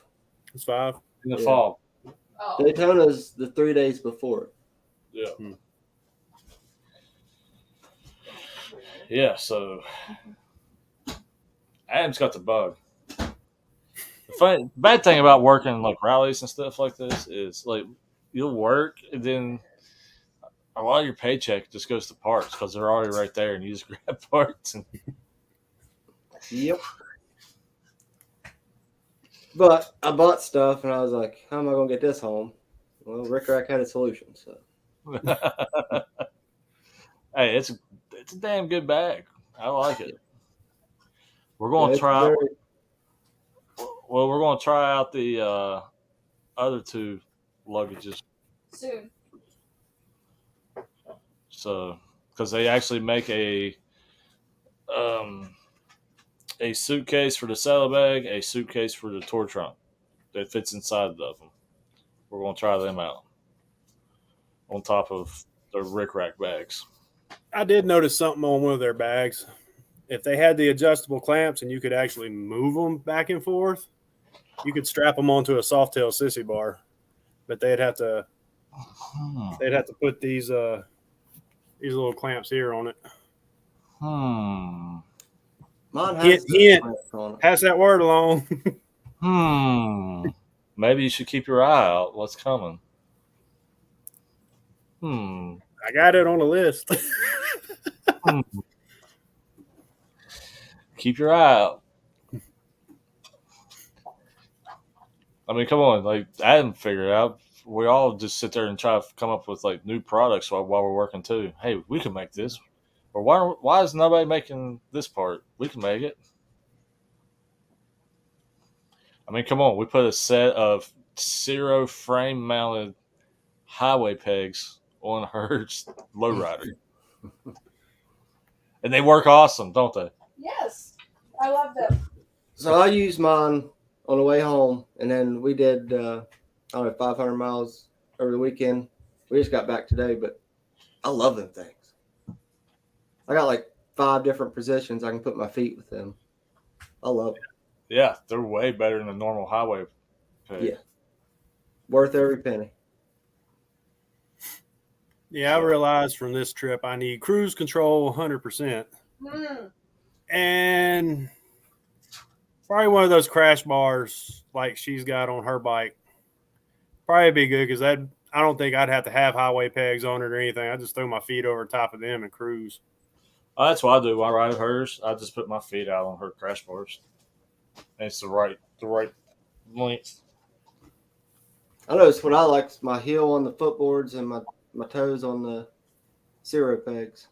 S2: It's 5.
S1: In the
S4: Yeah.
S1: fall.
S3: Oh.
S4: Daytona's the 3 days before it.
S1: Yeah. Yeah, so Adam's got the bug. The bad thing about working like rallies and stuff like this is like you'll work and then a lot of your paycheck just goes to parts because they're already right there and you just grab parts. And
S4: Yep. But I bought stuff and I was like, how am I going to get this home? Well, RIckRak had a solution. So
S1: hey, it's a damn good bag. I like it. We're going to try. Well, we're going to try out the other 2 luggages.
S3: Soon.
S1: So, because they actually make a suitcase for the saddlebag, a suitcase for the tour trunk that fits inside of them. We're going to try them out on top of the RIckRak bags.
S2: I did notice something on one of their bags. If they had the adjustable clamps and you could actually move them back and forth, you could strap them onto a Softail sissy bar. But they'd have to put these little clamps here on it.
S4: mine has
S2: Hint.
S4: on it.
S2: Pass that word along.
S1: Maybe you should keep your eye out. What's coming?
S2: I got it on the list.
S1: Keep your eye out. I mean, come on. Like, I didn't figure it out. We all just sit there and try to come up with, like, new products while we're working, too. Hey, we can make this. Or why is nobody making this part? We can make it. I mean, come on. We put a set of 0 frame-mounted highway pegs on her lowrider. And they work awesome, don't they?
S3: Yes. I love them.
S4: So I used mine on the way home, and then we did, I don't know, 500 miles over the weekend. We just got back today, but I love them things. I got like 5 different positions I can put my feet with them. I love them.
S1: Yeah, they're way better than a normal highway peg.
S4: Yeah. Worth every penny.
S2: Yeah, I realized from this trip I need cruise control 100%. And probably one of those crash bars like she's got on her bike. Probably be good because I don't think I'd have to have highway pegs on it or anything. I just throw my feet over top of them and cruise.
S1: Oh, that's what I do when I ride hers. I just put my feet out on her crash bars. And it's the right length.
S4: I noticed what I like is my heel on the footboards and my toes on the zero pegs.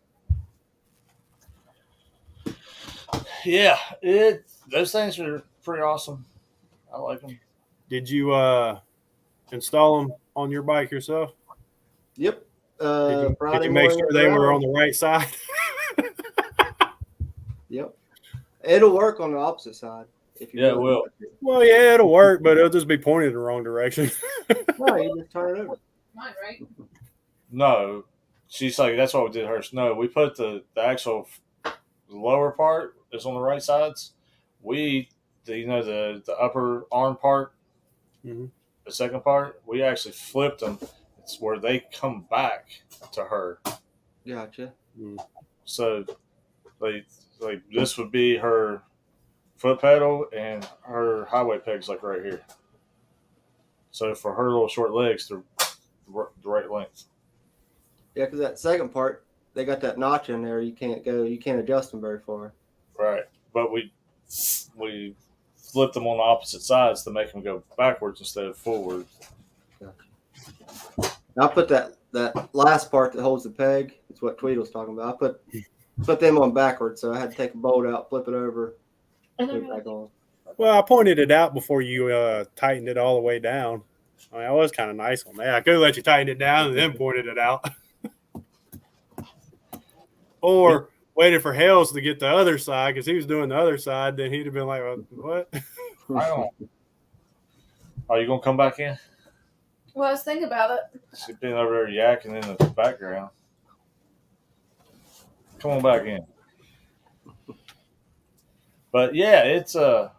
S1: Yeah, those things are pretty awesome. I like them.
S2: Did you install them on your bike yourself?
S4: Yep.
S2: Did
S4: Friday
S2: you make
S4: morning
S2: sure
S4: at
S2: they
S4: the
S2: were
S4: ride.
S2: on the right side?
S4: Yep. It'll work on the opposite side if you.
S1: Yeah, it will.
S2: Well, yeah, it'll work, but it'll just be pointed in the wrong direction.
S4: No, you just turn it over.
S3: Mine, right?
S1: No, she's like, that's what we did hers. No, we put the actual lower part is on the right sides. The upper arm part,
S2: Mhm.
S1: the second part, we actually flipped them. It's where they come back to her.
S4: Gotcha.
S1: So, like this would be her foot pedal and her highway pegs, like right here. So for her little short legs, they're the right length.
S4: Yeah, because that second part, they got that notch in there. You can't adjust them very far.
S1: Right, but we flipped them on the opposite sides to make them go backwards instead of forward.
S4: Gotcha. I put that last part that holds the peg. It's what Tweedle's talking about. I put them on backwards, so I had to take a bolt out, flip it over, put it back on.
S2: Well, I pointed it out before you tightened it all the way down. I mean, I was kind of nice on that. I could have let you tighten it down and then pointed it out. Or waited for Hales to get the other side because he was doing the other side. Then he'd have been like, what?
S1: I don't. Are you gonna come back in?
S3: Well, I was thinking about it.
S1: She's been over there yakking in the background. Come on back in. But yeah, it's I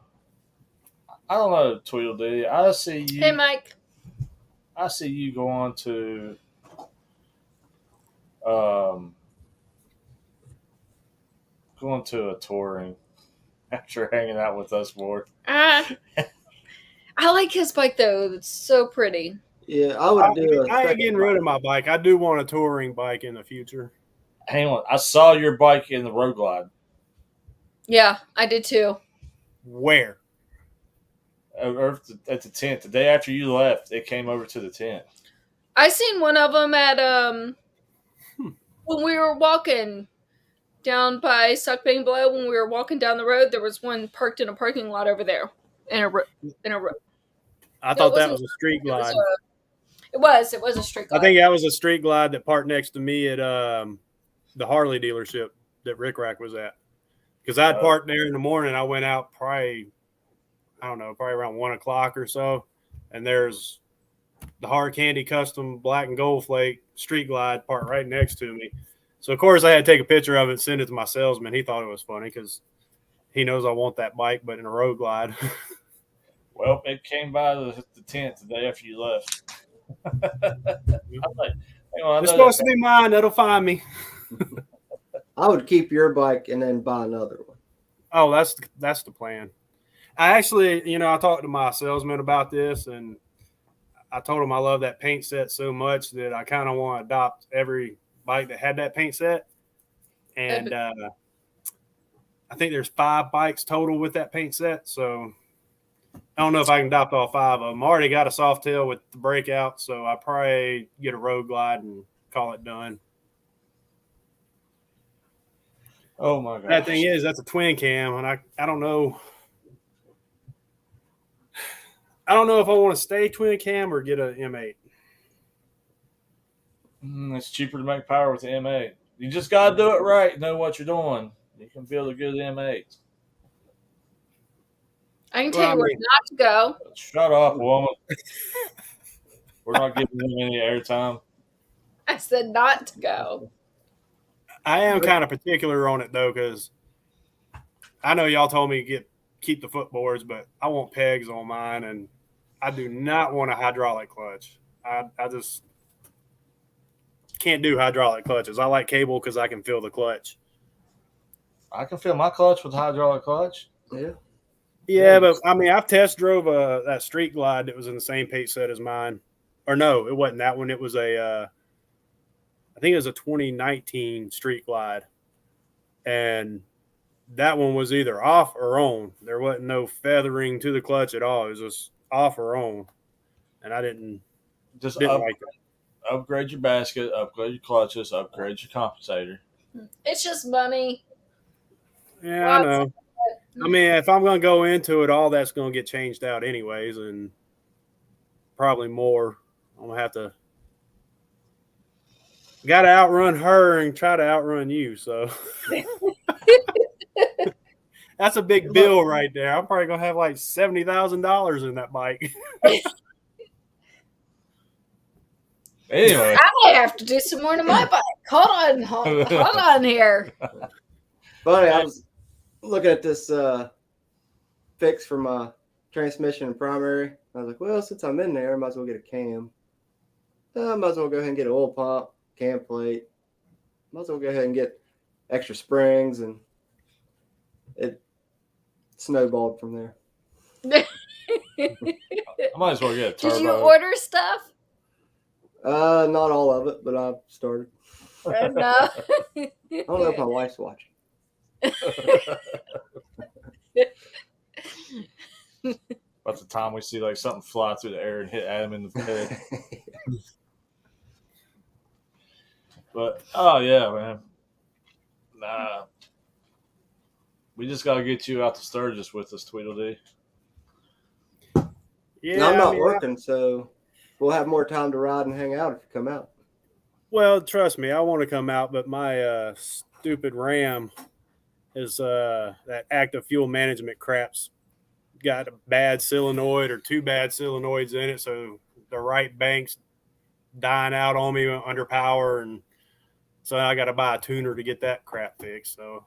S1: don't know, Tweedle D. I see you.
S3: Hey, Mike.
S1: I see you going to a touring after hanging out with us more.
S3: I like his bike though. It's so pretty.
S4: Yeah, I would do.
S2: I ain't getting rid of my bike. I do want a touring bike in the future.
S1: Hang on, I saw your bike in the Road Glide.
S3: Yeah, I did too.
S2: Where?
S1: At the tent. The day after you left, it came over to the tent.
S3: I seen one of them at when we were walking down by Suck Bang Blow. When we were walking down the road, there was one parked in a parking lot over there in a row.
S2: I thought that was a street glide.
S3: It was a street glide.
S2: I think that was a street glide that parked next to me at the Harley dealership that RIckRak was at. Because I'd parked there in the morning. I went out probably around 1 o'clock or so. And there's the Hard Candy Custom Black and Gold Flake street glide parked right next to me. So, of course, I had to take a picture of it and send it to my salesman. He thought it was funny because he knows I want that bike, but in a road glide.
S1: Well, it came by the tent the day after you left. I'm like,
S2: it's supposed to be mine. That'll find me.
S4: I would keep your bike and then buy another one.
S2: Oh, that's the plan. I actually, I talked to my salesman about this, and I told him I love that paint set so much that I kind of want to adopt every bike that had that paint set. And I think there's 5 bikes total with that paint set, so I don't know if I can adopt all 5 of them. I already got a soft tail with the breakout, so I probably get a road glide and call it done.
S1: Oh my god!
S2: That thing is, that's a twin cam, and I don't know. I don't know if I want to stay twin cam or get a M8.
S1: It's cheaper to make power with the M8. You just gotta do it right. Know what you're doing. You can build a good M8.
S3: I can tell you where not to go.
S1: Shut up, woman. We're not giving them any airtime.
S3: I said not to go.
S2: I am kind of particular on it though, because I know y'all told me to keep the footboards, but I want pegs on mine, and I do not want a hydraulic clutch. I just can't do hydraulic clutches. I like cable because I can feel the clutch.
S1: I can feel my clutch with hydraulic clutch.
S4: Yeah.
S2: Yeah, but I mean, I've test drove that street glide that was in the same paint set as mine. Or no, it wasn't that one. It was I think it was a 2019 street glide. and that one was either off or on. There wasn't no feathering to the clutch at all. It was just off or on, and I didn't like it.
S1: Upgrade your basket, upgrade your clutches, upgrade your compensator.
S3: It's just money.
S2: Yeah, I know. I mean, if I'm going to go into it, all that's going to get changed out anyways, and probably more. I'm going to have to got to outrun her and try to outrun you. So that's a big bill right there. I'm probably going to have like $70,000 in that bike.
S1: Anyway,
S3: I might have to do some more to my bike. Hold on here.
S4: Funny, I was looking at this fix for my transmission and primary. I was like, well, since I'm in there, I might as well get a cam. I might as well go ahead and get an oil pump, cam plate. Might as well go ahead and get extra springs, and it snowballed from there.
S1: I might as well get a turbo.
S3: Did you order stuff?
S4: Not all of it, but I've started.
S3: No.
S4: I don't know if my wife's watching.
S1: About the time we see like something fly through the air and hit Adam in the head. But oh yeah, man. Nah. We just gotta get you out to Sturgis with us, Tweedle D.
S4: Yeah, no, I'm not working, so we'll have more time to ride and hang out if you come out.
S2: Well, trust me, I want to come out, but my stupid Ram is that active fuel management crap's got a bad solenoid or two bad solenoids in it, so the right bank's dying out on me under power, and so I got to buy a tuner to get that crap fixed. So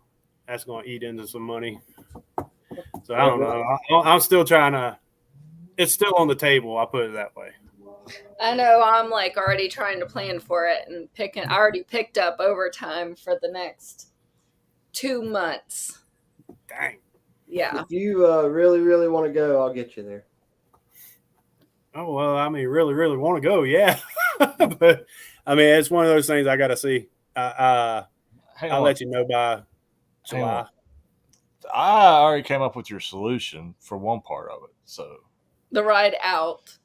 S2: that's going to eat into some money. So I don't know. I'm still trying to. It's still on the table. I'll put it that way.
S3: I know. I'm like already trying to plan for it and I already picked up overtime for the next 2 months.
S2: Dang.
S3: Yeah.
S4: If you really, really want to go, I'll get you there.
S2: Oh, well, I mean, really, really want to go, yeah. But, I mean, it's one of those things I got to see. I'll let you know by July.
S1: I already came up with your solution for one part of it. So
S3: the ride out.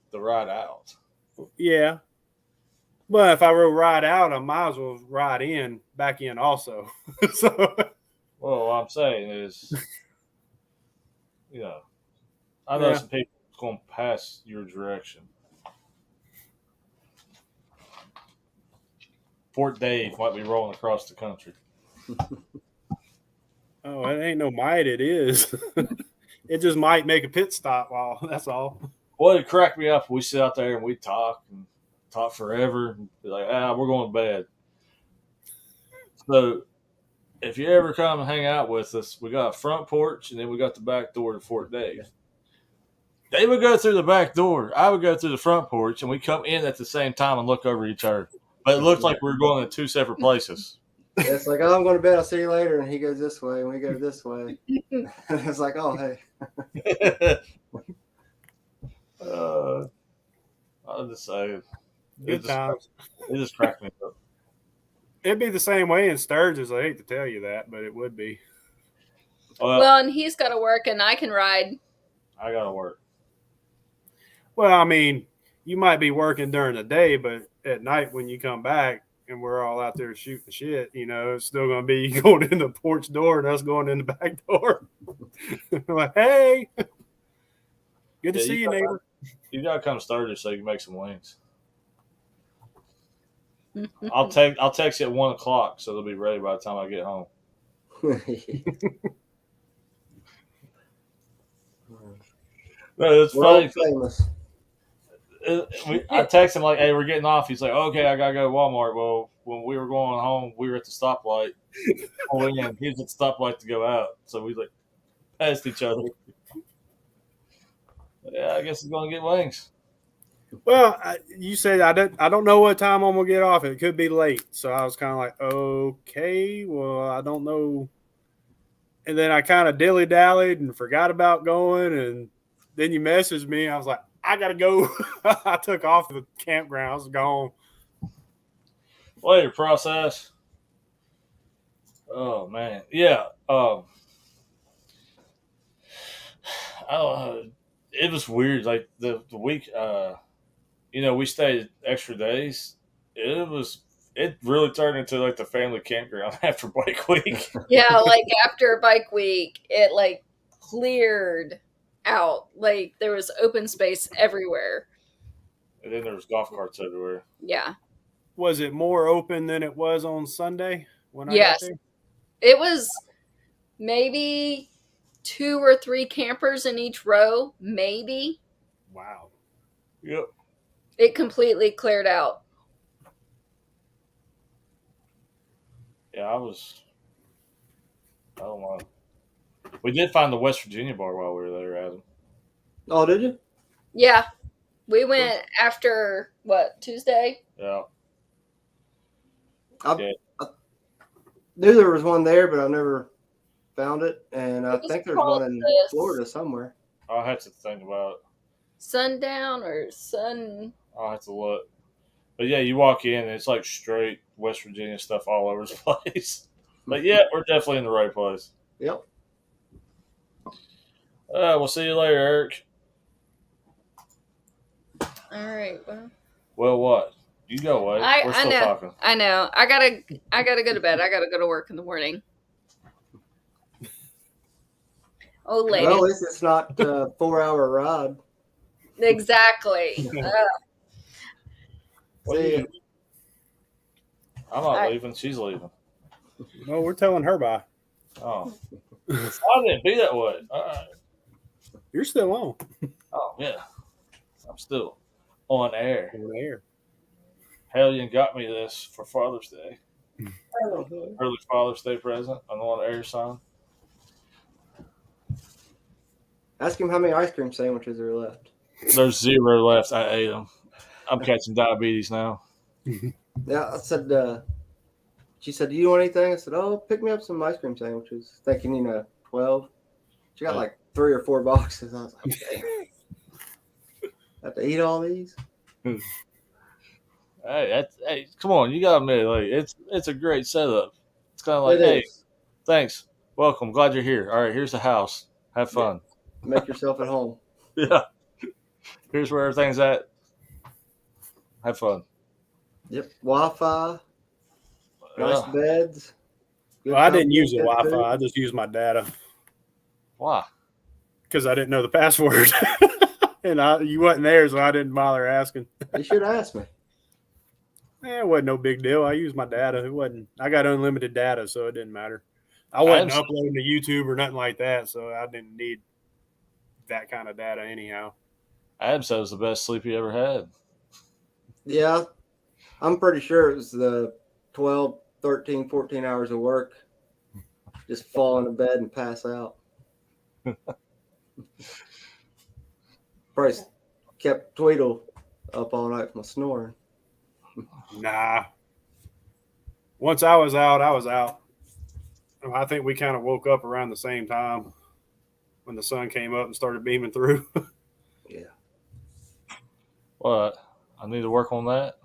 S2: Yeah. But if I will ride out, I might as well ride back in also. So.
S1: Well, what I'm saying is, you know, I know some people going to pass your direction. Fort Dave might be rolling across the country.
S2: Oh, it ain't no might, it is. It just might make a pit stop while, that's all.
S1: Well, it cracked me up. We sit out there and we talk forever. And be like, we're going to bed. So if you ever come and hang out with us, we got a front porch and then we got the back door to Fort Dave. They would go through the back door. I would go through the front porch, and we come in at the same time and look over each other. But it looked like we were going to two separate places.
S4: It's like, I'm going to bed. I'll see you later. And he goes this way, and we go this way. And it's like, oh, hey.
S1: I'll just say,
S2: Good times.
S1: It just cracked me up.
S2: It'd be the same way in Sturgis. I hate to tell you that, but it would be.
S3: Well, and he's got to work, and I can ride.
S1: I got to work.
S2: Well, I mean, you might be working during the day, but at night when you come back and we're all out there shooting shit, you know, it's still going to be going in the porch door and us going in the back door. Like, hey, good to see you, neighbor.
S1: You got to come Sturgis so you can make some wings. I'll text you at 1 o'clock so they'll be ready by the time I get home. No, it's funny. I text him like, "Hey, we're getting off." He's like, "Okay, I gotta go to Walmart." Well, when we were going home, we were at the stoplight. Pulling in, he was at the stoplight to go out, so we like passed each other. Yeah, I guess he's gonna get wings.
S2: Well, you said I don't know what time I'm gonna get off. It could be late, so I was kind of like, okay, well, I don't know. And then I kind of dilly-dallied and forgot about going, and then you messaged me. I was like, I gotta go. I took off the campground. I was gone.
S1: Well, your process. Oh man, yeah. It was weird. Like the week, we stayed extra days. It really turned into like the family campground after bike week.
S3: Yeah, like after bike week, it like cleared out. Like there was open space everywhere.
S1: And then there was golf carts everywhere.
S3: Yeah.
S2: Was it more open than it was on Sunday when I got
S3: Yes.
S2: there?
S3: It was maybe 2 or 3 campers in each row, maybe.
S2: Wow.
S1: Yep.
S3: It completely cleared out.
S1: Yeah, I don't know. We did find the West Virginia bar while we were there, Adam.
S4: Oh, did you?
S3: Yeah. We went after what, Tuesday?
S1: Yeah.
S4: I knew there was one there, but I've never found it. And I
S3: It was
S4: think there's
S3: called
S4: one in
S3: this
S4: Florida somewhere.
S1: I'll have to think about it.
S3: Sundown or Sun.
S1: I'll have to look. But yeah, you walk in and it's like straight West Virginia stuff all over the place. But yeah, we're definitely in the right place.
S4: Yep.
S1: We'll see you later, Eric.
S3: All right.
S1: Well, what? You go away. We're still talking.
S3: I know. I gotta go to bed. I gotta go to work in the morning. Oh, lady.
S4: Well, at least it's not a 4-hour ride.
S3: Exactly.
S4: See,
S1: I'm not leaving. She's leaving.
S2: No, we're telling her bye.
S1: Oh. I didn't be that way. All right.
S2: You're still on.
S1: Oh, yeah. I'm still on air.
S2: On air.
S1: Hellion got me this for Father's Day.
S4: oh,
S1: Early Father's Day present. I'm on air sign.
S4: ask him how many ice cream sandwiches are left.
S1: There's 0 left. I ate them. I'm catching diabetes now.
S4: Yeah, I said, she said, do you want anything? I said, oh, pick me up some ice cream sandwiches. Thinking, 12. She got like 3 or 4 boxes. I was like, okay. Have to eat all these?
S1: Hey, come on. You got to admit, like, it's a great setup. It's kind of like,
S4: It
S1: hey,
S4: is.
S1: thanks. Welcome. Glad you're here. All right, here's the house. Have fun.
S4: Make yourself at home.
S1: Yeah. Here's where everything's at. Have fun.
S4: Yep. Wi-Fi. Nice beds.
S2: Well, I didn't use the Wi-Fi. I just used my data.
S1: Why?
S2: Because I didn't know the password. And you wasn't there, so I didn't bother asking.
S4: You should ask me.
S2: It wasn't no big deal. I used my data. It wasn't. I got unlimited data, so it didn't matter. I wasn't uploading to YouTube or nothing like that, so I didn't need that kind of data anyhow.
S1: Adam said it was the best sleep he ever had.
S4: Yeah. I'm pretty sure it was the 12, 13, 14 hours of work. Just fall into bed and pass out. Probably kept Tweedle up all night from snoring.
S2: Nah. Once I was out, I was out. I think we kind of woke up around the same time when the sun came up and started beaming through.
S4: Yeah.
S1: What? I need to work on that?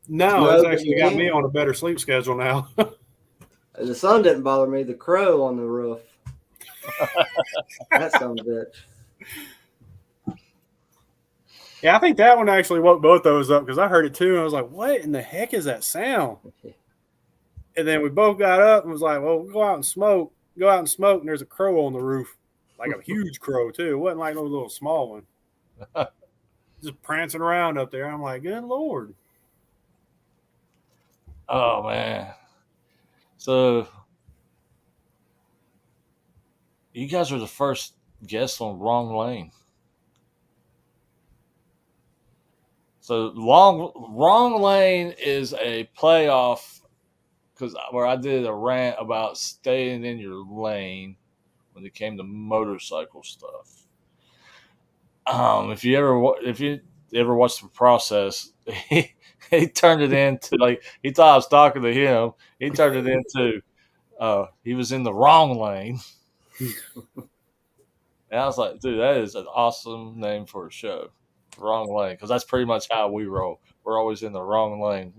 S2: No, it's actually got me on a better sleep schedule now.
S4: The sun didn't bother me. The crow on the roof. That son of a bitch.
S2: Yeah, I think that one actually woke both those up because I heard it too. And I was like, what in the heck is that sound? And then we both got up and was like, well, we'll go out and smoke. Go out and smoke. And there's a crow on the roof, like a huge crow too. It wasn't like no little small one. Just prancing around up there. I'm like, good Lord.
S1: Oh, man. So, you guys are the first guests on Wrong Lane. So, Wrong Lane is a playoff where I did a rant about staying in your lane when it came to motorcycle stuff. If you ever watched the process, he turned it into like he thought I was talking to him. He turned it into he was in the wrong lane. And I was like, dude, that is an awesome name for a show. Wrong Lane, because that's pretty much how we roll. We're always in the wrong lane.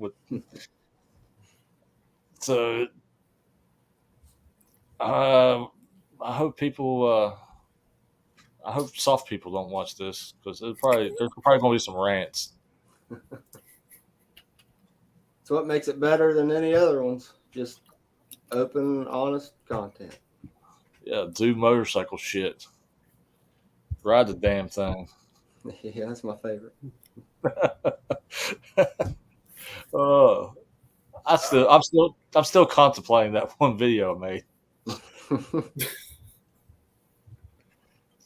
S1: So I hope people. I hope soft people don't watch this because there's probably going to be some rants.
S4: It's what makes it better than any other ones. Just open, honest content.
S1: Yeah, do motorcycle shit. Ride the damn thing.
S4: Yeah, that's my favorite.
S1: Oh, I'm still contemplating that one video I made.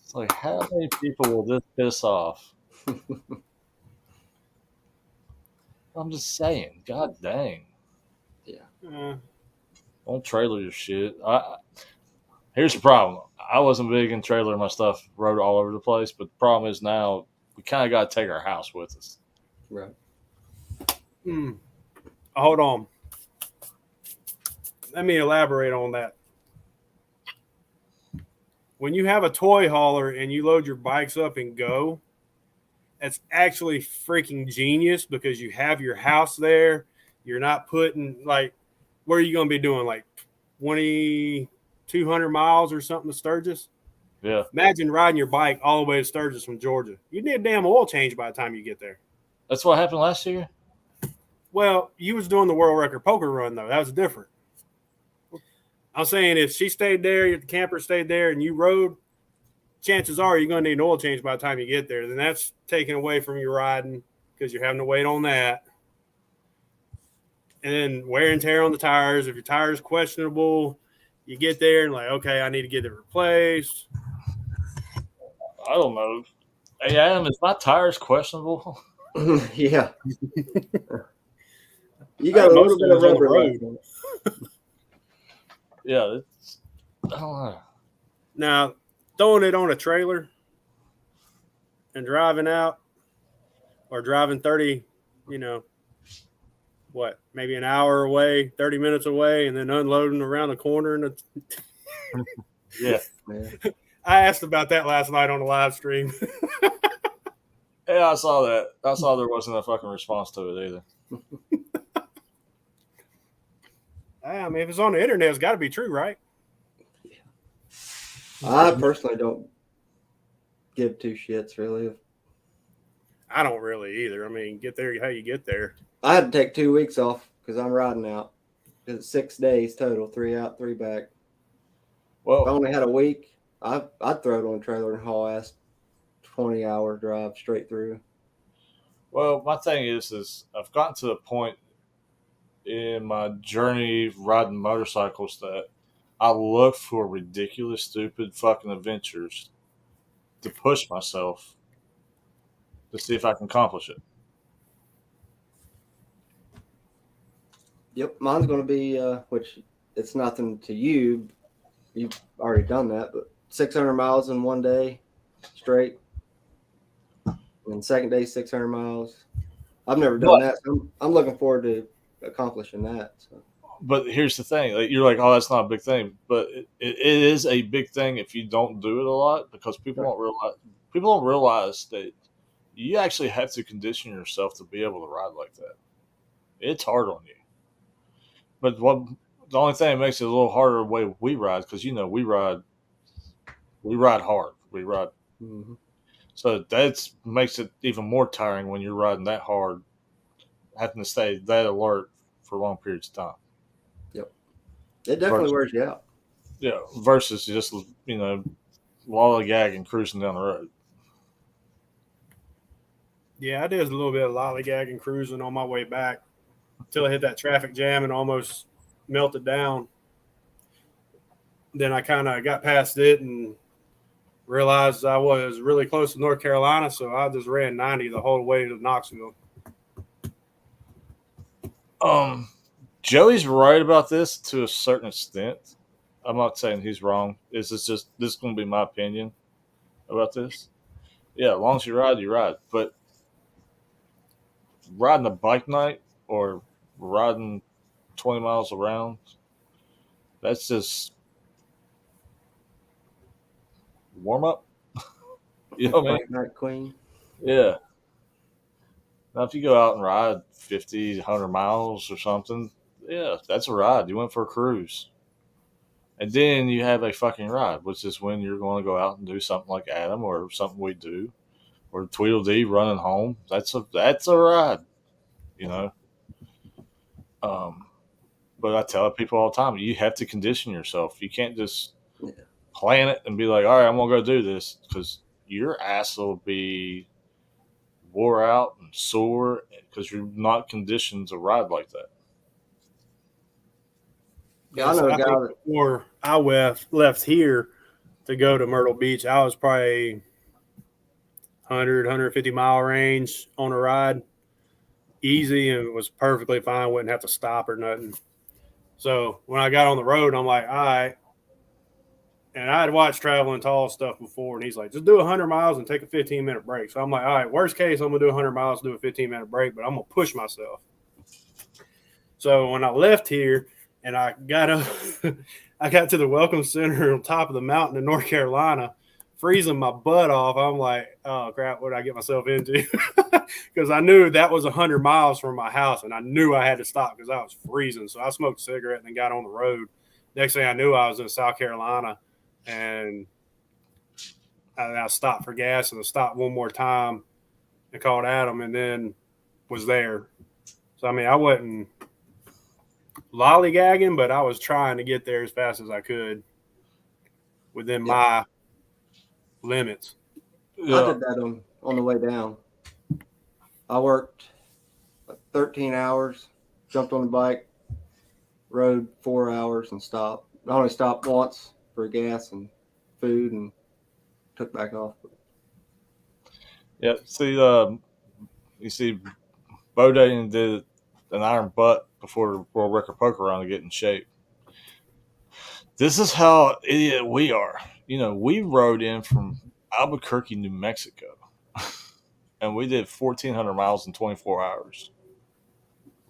S1: It's like, how many people will this piss off? I'm just saying, god dang.
S2: Yeah.
S1: Don't trailer your shit. Here's the problem. I wasn't big in trailer my stuff, rode all over the place, but the problem is now we kind of got to take our house with us.
S4: Right.
S2: Hold on. Let me elaborate on that. When you have a toy hauler and you load your bikes up and go, that's actually freaking genius because you have your house there. You're not putting, like, where are you going to be doing, like 200 miles or something to Sturgis?
S1: Yeah.
S2: Imagine riding your bike all the way to Sturgis from Georgia. You need a damn oil change by the time you get there.
S1: That's what happened last year?
S2: Well, you was doing the world record poker run, though. That was different. I'm saying if she stayed there, if the camper stayed there, and you rode, chances are you're going to need an oil change by the time you get there. Then that's taken away from your riding because you're having to wait on that. And then wear and tear on the tires. If your tire is questionable, you get there and like, okay, I need to get it replaced.
S1: I don't know. Hey, Adam, is my tires questionable?
S4: Yeah. You got a little bit of rubber road.
S1: Yeah, I don't know.
S2: Now, throwing it on a trailer and driving out or driving 30, maybe an hour away, 30 minutes away, and then unloading around the corner.
S1: Yeah.
S2: I asked about that last night on the live stream.
S1: Yeah, I saw that. I saw there wasn't a fucking response to it either.
S2: I mean, if it's on the internet, it's got to be true, right?
S4: I personally don't give two shits, really.
S2: I don't really either. I mean, get there how you get there.
S4: I had to take 2 weeks off because I'm riding out. It's 6 days total, 3 out, 3 back.
S1: Well,
S4: if I only had a week, I'd throw it on a trailer and haul ass 20-hour drive straight through.
S1: Well, my thing is I've gotten to the point in my journey riding motorcycles that I look for ridiculous, stupid fucking adventures to push myself to see if I can accomplish it.
S4: Yep, mine's going to be, which it's nothing to you. You've already done that, but 600 miles in one day straight. And second day, 600 miles. I've never done that. So I'm looking forward to accomplishing that. So.
S1: But here's the thing: like, you're like, "Oh, that's not a big thing," but it is a big thing if you don't do it a lot because people don't realize that you actually have to condition yourself to be able to ride like that. It's hard on you. But the only thing that makes it a little harder the way we ride, because we ride hard. We ride.
S4: Mm-hmm.
S1: So that makes it even more tiring when you're riding that hard, having to stay that alert for long periods of time.
S4: Yep. It definitely wears you out.
S1: Yeah, versus just, lollygagging cruising down the road.
S2: Yeah, I did a little bit of lollygagging cruising on my way back until I hit that traffic jam and almost melted down. Then I kind of got past it and realized I was really close to North Carolina, so I just ran 90 the whole way to Knoxville.
S1: Joey's right about this to a certain extent. I'm not saying he's wrong. This is going to be my opinion about this. Yeah, as long as you ride, you ride. But riding a bike night or riding 20 miles around, that's just warm up. You know what I mean?
S4: Night queen.
S1: Yeah. Now, if you go out and ride 50, 100 miles or something, yeah, that's a ride. You went for a cruise. And then you have a fucking ride, which is when you're going to go out and do something like Adam or something we do, or Tweedle D running home. That's a ride, you know. But I tell people all the time, you have to condition yourself. You can't just plan it and be like, all right, I'm gonna go do this, because your ass will be wore out and sore because you're not conditioned to ride like that.
S2: Yeah, I know a guy that before I left here to go to Myrtle Beach, I was probably 150 mile range on a ride, easy, and it was perfectly fine. Wouldn't have to stop or nothing. So when I got on the road, I'm like, all right. And I had watched Traveling Tall stuff before, and he's like, just do 100 miles and take a 15-minute break. So I'm like, all right, worst case, I'm going to do 100 miles, do a 15-minute break, but I'm going to push myself. So when I left here and I got up, I got to the Welcome Center on top of the mountain in North Carolina, freezing my butt off. I'm like, oh, crap, what did I get myself into? Because I knew that was 100 miles from my house, and I knew I had to stop because I was freezing. So I smoked a cigarette and then got on the road. Next thing I knew, I was in South Carolina, and I stopped for gas, and I stopped one more time and called Adam, and then was there. So, I mean, I wasn't lollygagging, but I was trying to get there as fast as I could within my limits.
S4: I did that on the way down. I worked 13 hours, jumped on the bike, rode 4 hours, and stopped. I only stopped once for gas and food, and took back off.
S1: Yeah, see, you see, Bodine did an iron butt before the World Record Poker Round to get in shape. This is how idiot we are. You know, we rode in from Albuquerque, New Mexico, and we did 1,400 miles in 24 hours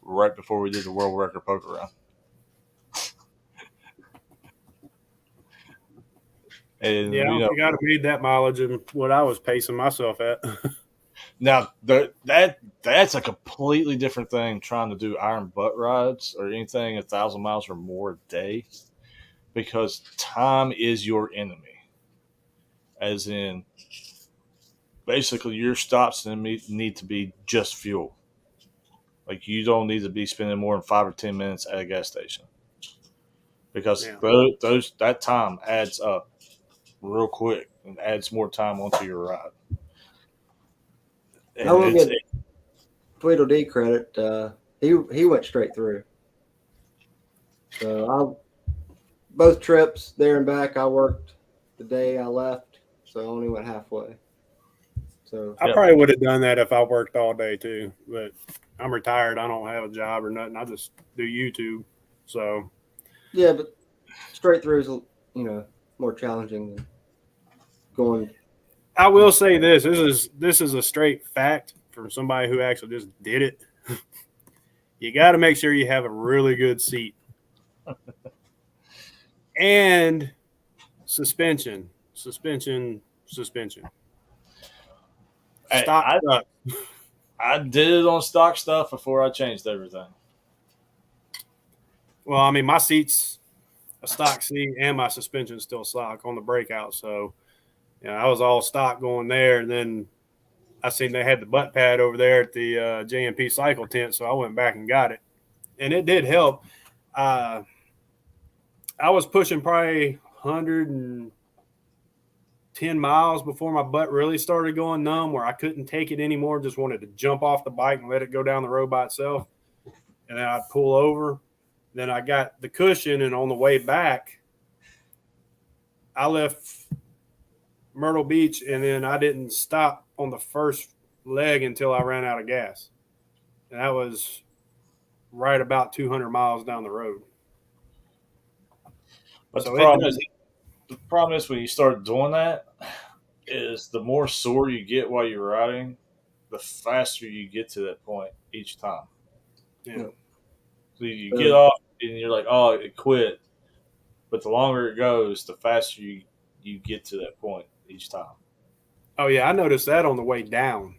S1: right before we did the World Record Poker Round. And
S2: yeah, I think I'd have made that mileage in what I was pacing myself at.
S1: Now, that's a completely different thing, trying to do iron butt rides or anything 1,000 miles or more a day, because time is your enemy. As in, basically, your stops need to be just fuel. Like, you don't need to be spending more than 5 or 10 minutes at a gas station, because that time adds up real quick and adds more time onto your ride.
S4: And I will give Tweedle D credit. He went straight through. So both trips there and back, I worked the day I left, so I only went halfway. So
S2: I probably would have done that if I worked all day too, but I'm retired. I don't have a job or nothing. I just do YouTube. So
S4: yeah, but straight through is more challenging than going.
S2: I will say this is a straight fact from somebody who actually just did it. You got to make sure you have a really good seat and suspension.
S1: I did it on stock stuff before I changed everything.
S2: Well, I mean, my seat's a stock seat and my suspension's still stock on the breakout. So, I was all stock going there. And then I seen they had the butt pad over there at the JMP cycle tent. So I went back and got it. And it did help. I was pushing probably 110 miles before my butt really started going numb, where I couldn't take it anymore. Just wanted to jump off the bike and let it go down the road by itself. And then I'd pull over. Then I got the cushion, and on the way back, I left Myrtle Beach, and then I didn't stop on the first leg until I ran out of gas. And that was right about 200 miles down the road.
S1: But so the problem is when you start doing that is the more sore you get while you're riding, the faster you get to that point each time.
S2: Yeah.
S1: So you get off and you're like, oh, it quit. But the longer it goes, the faster you get to that point each time.
S2: Oh, yeah. I noticed that on the way down.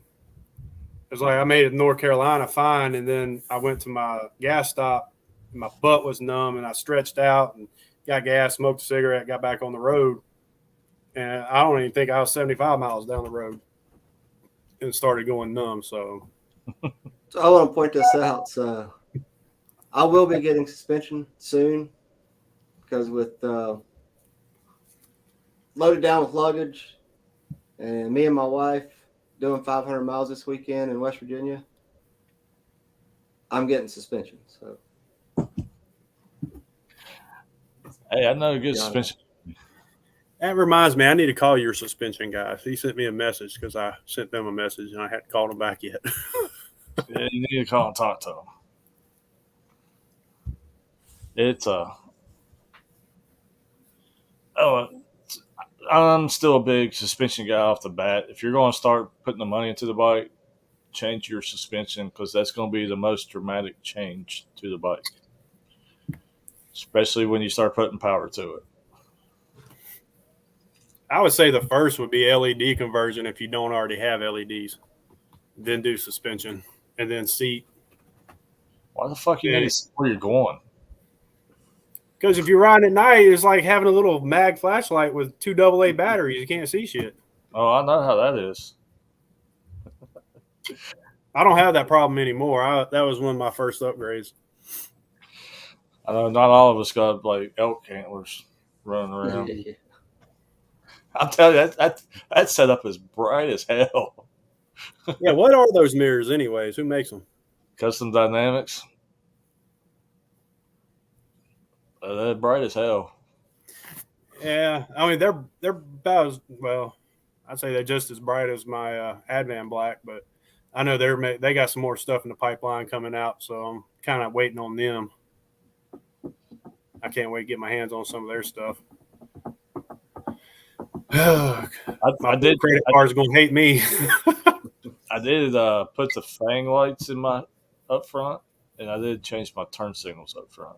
S2: It's like I made it to North Carolina fine, and then I went to my gas stop, and my butt was numb, and I stretched out and got gas, smoked a cigarette, got back on the road. And I don't even think I was 75 miles down the road and started going numb. So
S4: I want to point this out. So I will be getting suspension soon because with loaded down with luggage and me and my wife doing 500 miles this weekend in West Virginia, I'm getting suspension. So
S1: hey, I know a good suspension.
S2: that reminds me, I need to call your suspension guy. He sent me a message because I sent them a message and I hadn't called him back yet.
S1: Yeah, you need to call and talk to him. It's I'm still a big suspension guy off the bat. If you're going to start putting the money into the bike, change your suspension because that's going to be the most dramatic change to the bike, especially when you start putting power to it.
S2: I would say the first would be LED conversion if you don't already have LEDs. Then do suspension and then seat.
S1: Why the fuck you need to see where you're going?
S2: Because if you're riding at night, it's like having a little mag flashlight with 2 AA batteries. You can't see shit.
S1: Oh, I know how that is.
S2: I don't have that problem anymore. That was one of my first upgrades.
S1: I know not all of us got like elk antlers running around.
S4: yeah.
S1: I'll tell you, that setup is bright as hell.
S2: Yeah, what are those mirrors anyways? Who makes them?
S1: Custom Dynamics. They're bright as hell.
S2: Yeah, I mean they're about as well. I'd say they're just as bright as my Advan Black, but I know they got some more stuff in the pipeline coming out, so I'm kind of waiting on them. I can't wait to get my hands on some of their stuff. My credit card's gonna hate me.
S1: I did put the fang lights in my up front, and I did change my turn signals up front.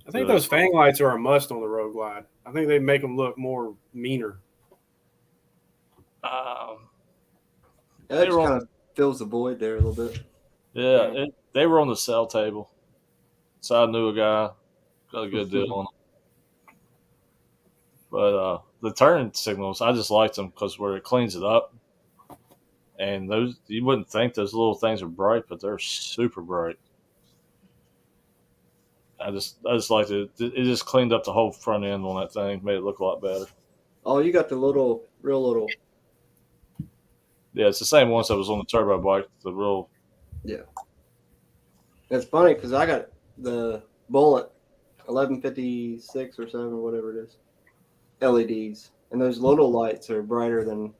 S2: I think those fang lights are a must on the Road Glide. I think they make them look more meaner.
S4: That just kind of fills the void there a little bit.
S1: Yeah, they were on the sell table, so I knew a guy, got a good deal on them. But the turn signals, I just liked them because where it cleans it up, and those you wouldn't think those little things are bright, but they're super bright. I just liked it. It just cleaned up the whole front end on that thing, made it look a lot better.
S4: Oh, you got the real little.
S1: Yeah, it's the same ones that was on the turbo bike. The real.
S4: Yeah. It's funny because I got the Bullet 1156 or 7, whatever it is, LEDs, and those little lights are brighter than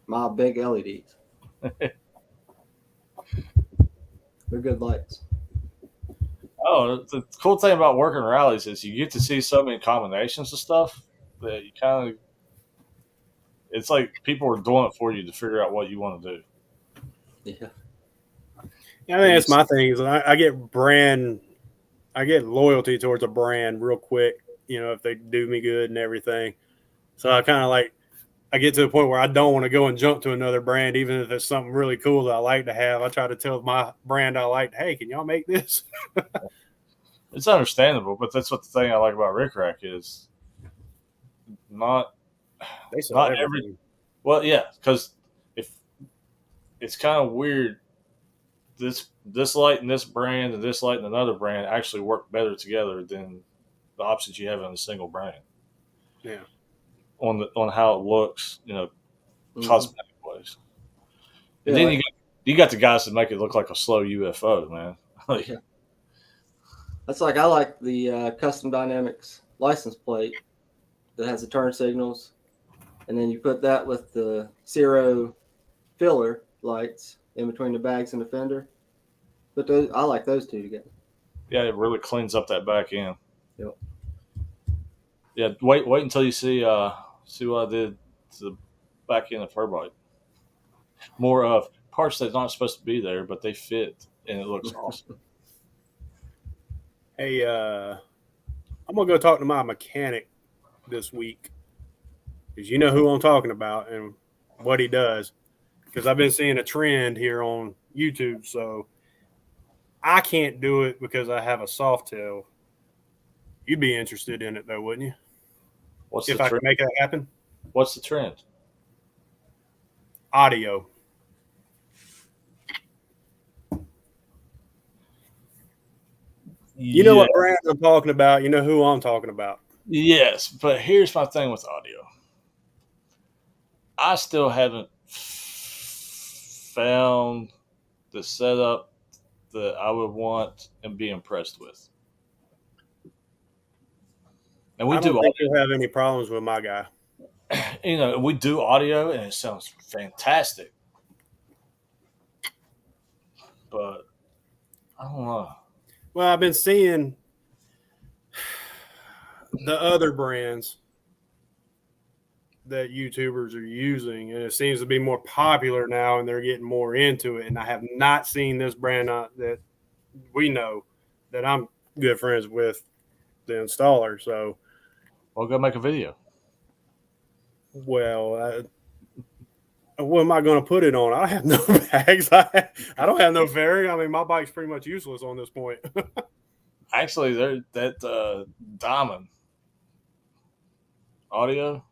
S4: my big LEDs. They're good lights.
S1: Oh, the cool thing about working rallies is you get to see so many combinations of stuff that you kind of. It's like people are doing it for you to figure out what you want to do.
S4: Yeah.
S2: I think that's my thing is I get loyalty towards a brand real quick, if they do me good and everything. So I kind of I get to the point where I don't want to go and jump to another brand, even if it's something really cool that I like to have. I try to tell my brand I like, hey, can y'all make this?
S1: It's understandable, but that's what the thing I like about RIckRak is not every. Well, yeah, because if it's kind of weird, this light and this brand and this light and another brand actually work better together than the options you have in a single brand.
S2: Yeah.
S1: On how it looks, cosmetic ways. And
S4: Yeah,
S1: then you got the guys that make it look like a slow UFO, man.
S4: Yeah. That's I like the Custom Dynamics license plate that has the turn signals, and then you put that with the Zero filler lights in between the bags and the fender. But I like those two together.
S1: Yeah, it really cleans up that back end.
S4: Yep.
S1: Yeah, wait until you see what I did to the back end of her bike. More of parts that's not supposed to be there, but they fit, and it looks awesome.
S2: Hey, I'm going to go talk to my mechanic this week because you know who I'm talking about and what he does, because I've been seeing a trend here on YouTube. So I can't do it because I have a soft tail, You'd be interested in it though, wouldn't you?
S1: What's
S2: if
S1: the
S2: I
S1: trend?
S2: could make that happen?
S1: What's the trend?
S2: Audio. You know what brand I'm talking about. You know who I'm talking about.
S1: Yes, but here's my thing with audio. I still haven't found the setup that I would want and be impressed with. And we
S2: I don't
S1: do
S2: think
S1: audio.
S2: you'll have any problems with my guy.
S1: You know, we do audio and it sounds fantastic. But I don't know.
S2: Well, I've been seeing the other brands that YouTubers are using, and it seems to be more popular now, and they're getting more into it. And I have not seen this brand that we know that I'm good friends with, the installer. So,
S1: Well, go make a video.
S2: well, what am I going to put it on? I have no bags. I don't have no fairing. I mean, my bike's pretty much useless on this point.
S1: Actually, that Diamond audio,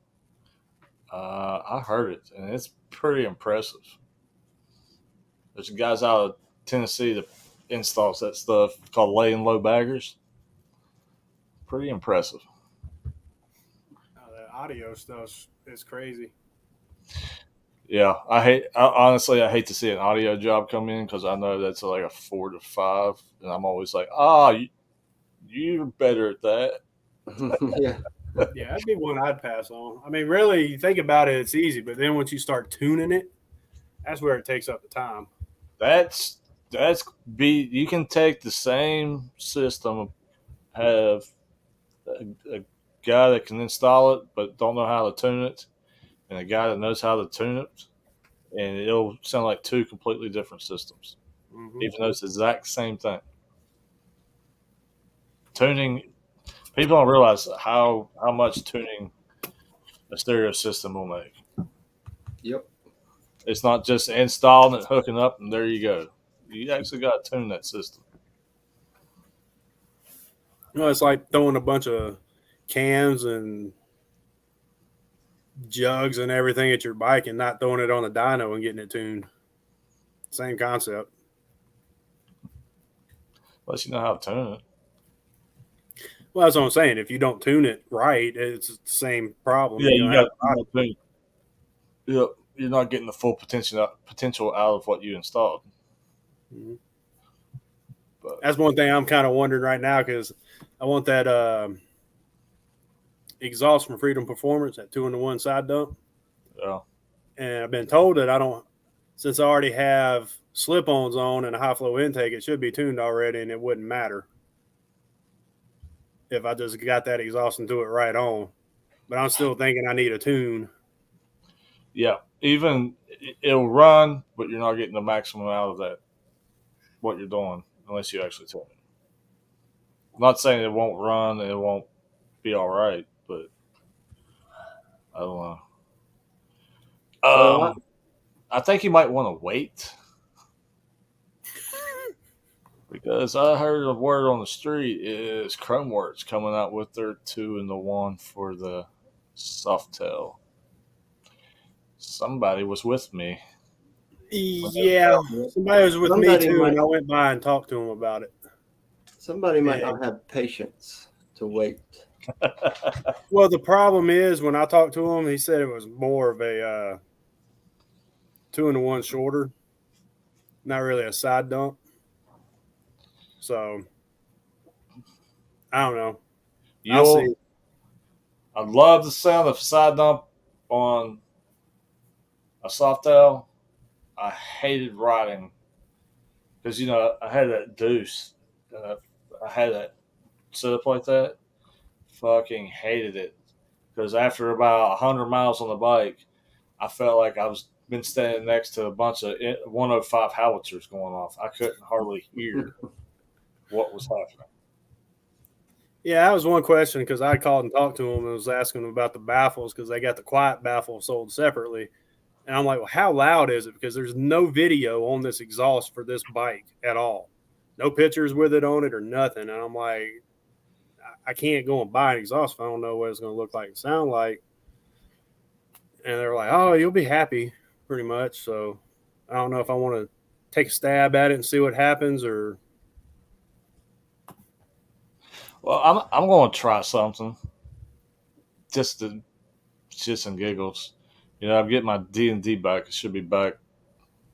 S1: I heard it, and it's pretty impressive. There's guys out of Tennessee that installs that stuff called laying low baggers. Pretty impressive.
S2: That audio stuff is crazy.
S1: Yeah, honestly, I hate to see an audio job come in because I know that's like a 4 to 5, and I'm always like, you're better at that.
S4: Yeah.
S2: Yeah, that'd be one I'd pass on. I mean, really, you think about it, it's easy, but then once you start tuning it, that's where it takes up the time.
S1: You can take the same system, have a guy that can install it but don't know how to tune it, and a guy that knows how to tune it, and it'll sound like two completely different systems, even though it's the exact same thing. Tuning, people don't realize how much tuning a stereo system will make.
S4: Yep.
S1: It's not just installing it, hooking up, and there you go. You actually got to tune that system.
S2: You know, it's like throwing a bunch of cans and jugs and everything at your bike and not throwing it on the dyno and getting it tuned. Same concept.
S1: Unless you know how to tune it.
S2: Well, that's what I'm saying. If you don't tune it right, it's the same problem.
S1: Yeah, you got to tune. Yep, you're not getting the full potential out of what you installed.
S2: Mm-hmm. But that's one thing I'm kind of wondering right now because I want that exhaust from Freedom Performance, that 2-in-1 side dump.
S1: Yeah.
S2: And I've been told that since I already have slip-ons on and a high flow intake, it should be tuned already and it wouldn't matter if I just got that exhaust and do it right on. But I'm still thinking I need a tune.
S1: Yeah, even it'll run, but you're not getting the maximum out of that, what you're doing, unless you actually tune it. I'm not saying it won't run and it won't be all right, but I don't know. I think you might want to wait because I heard a word on the street is Chromeworks coming out with their 2-in-1 for the Softail. Somebody was with me.
S2: Yeah, somebody was with me too, and I went by and talked to him about it.
S4: Somebody might not have patience to wait.
S2: Well, the problem is when I talked to him, he said it was more of a 2-in-1 shorter, not really a side dump. So I don't know. I'll see.
S1: I love the sound of side dump on a Softail. I hated riding because I had that deuce. I had that setup like that. Fucking hated it because after about 100 miles on the bike, I felt like I was been standing next to a bunch of 105 howitzers going off. I couldn't hardly hear what was happening.
S2: Yeah, that was one question because I called and talked to him and was asking him about the baffles because they got the quiet baffle sold separately. And I'm like, well, how loud is it? Because there's no video on this exhaust for this bike at all. No pictures with it on it or nothing. And I'm like, I can't go and buy an exhaust if I don't know what it's going to look like and sound like. And they're like, oh, you'll be happy pretty much. So I don't know if I want to take a stab at it and see what happens or.
S1: Well, I'm going to try something just to shits and giggles. I'm getting my D&D back. It should be back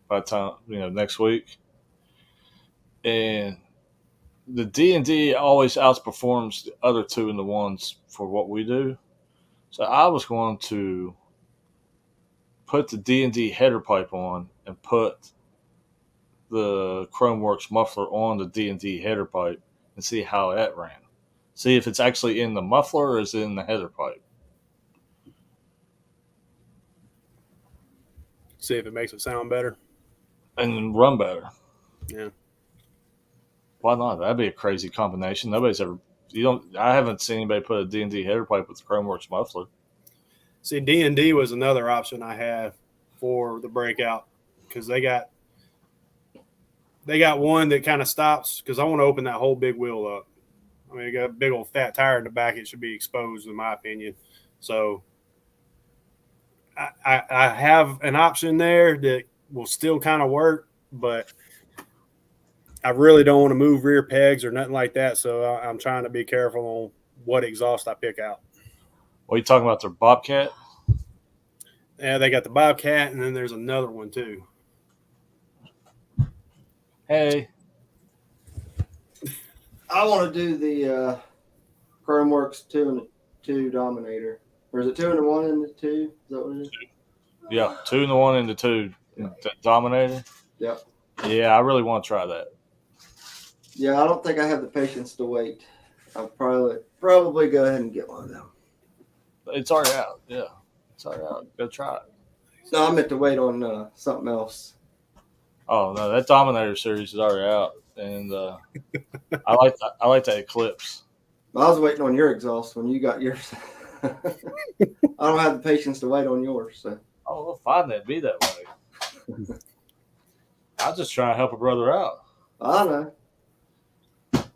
S1: by the time, next week. And the D&D always outperforms the other 2-in-1s for what we do. So I was going to put the D&D header pipe on and put the Chromeworks muffler on the D&D header pipe and see how that ran. See if it's actually in the muffler or is it in the header pipe.
S2: See if it makes it sound better.
S1: And run better.
S2: Yeah.
S1: Why not? That'd be a crazy combination. Nobody's ever. I haven't seen anybody put a D&D header pipe with the Chromeworks muffler.
S2: See, D&D was another option I had for the breakout because they got one that kind of stops because I want to open that whole big wheel up. I mean, you got a big old fat tire in the back. It should be exposed, in my opinion. So I have an option there that will still kind of work, but I really don't want to move rear pegs or nothing like that. So I'm trying to be careful on what exhaust I pick out.
S1: What are you talking about? Their Bobcat?
S2: Yeah, they got the Bobcat, and then there's another one too.
S1: Hey.
S4: I want to do the Chromeworks 2-in-2 Dominator. Or is it 2-in-1 and the 2? Is that what it is?
S1: Yeah, 2-in-1 and the 2.
S4: Yeah.
S1: The Dominator?
S4: Yep.
S1: Yeah, I really want to try that.
S4: Yeah, I don't think I have the patience to wait. I'll probably go ahead and get one of them.
S1: It's already out. Yeah, it's already out. Go try it.
S4: No, I meant to wait on something else.
S1: Oh no, that Dominator series is already out, and I like that Eclipse.
S4: I was waiting on your exhaust when you got yours. I don't have the patience to wait on yours. So.
S1: Oh, we'll find that. Be that way. I'll just try to help a brother out.
S4: I know. Of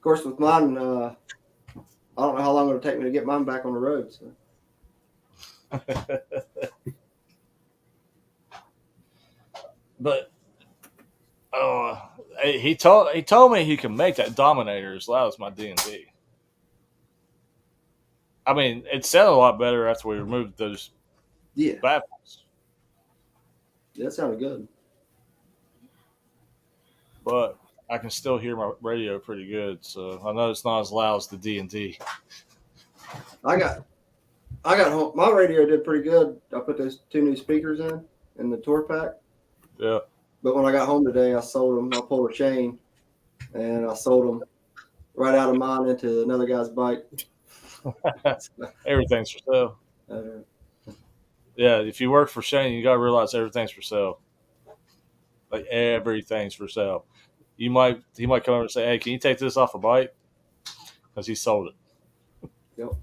S4: course, with mine, I don't know how long it'll take me to get mine back on the road. So.
S1: But he told me he can make that Dominator as loud as my D&D. I mean, it sounded a lot better after we removed those baffles.
S4: Yeah, that sounded good.
S1: But I can still hear my radio pretty good, so I know it's not as loud as the D&D.
S4: I got home. My radio did pretty good. I put those 2 new speakers in the tour pack.
S1: Yeah.
S4: But when I got home today, I sold them. I pulled a chain, and I sold them right out of mine into another guy's bike.
S1: Everything's for sale. Yeah, if you work for Shane, you gotta realize everything's for sale. Like everything's for sale. He might come over and say, "Hey, can you take this off a bike?" Because he sold it.
S4: Yep.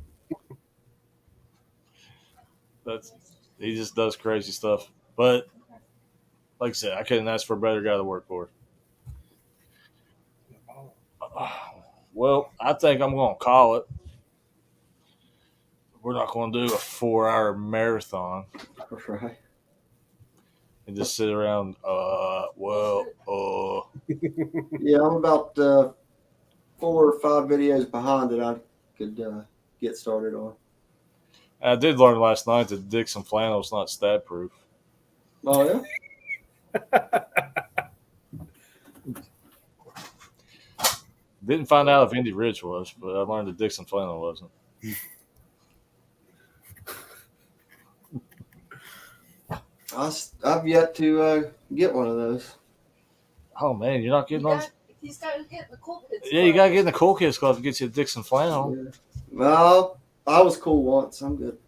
S1: He just does crazy stuff. But like I said, I couldn't ask for a better guy to work for. Well, I think I'm going to call it. We're not going to do a 4-hour marathon.
S4: Right.
S1: And just sit around.
S4: Yeah, I'm about 4 or 5 videos behind that I could get started on.
S1: I did learn last night that Dixon flannel is not stab proof.
S4: Oh yeah.
S1: Didn't find out if Indy Ridge was, but I learned that Dixon flannel wasn't.
S4: I've yet to get one of those.
S1: Oh man, you're not getting on.
S3: He's got to get in the cool kids.
S1: Yeah, you gotta get in the cool kids club to get you a Dixon flannel.
S4: Yeah. Well, I was cool once. I'm good.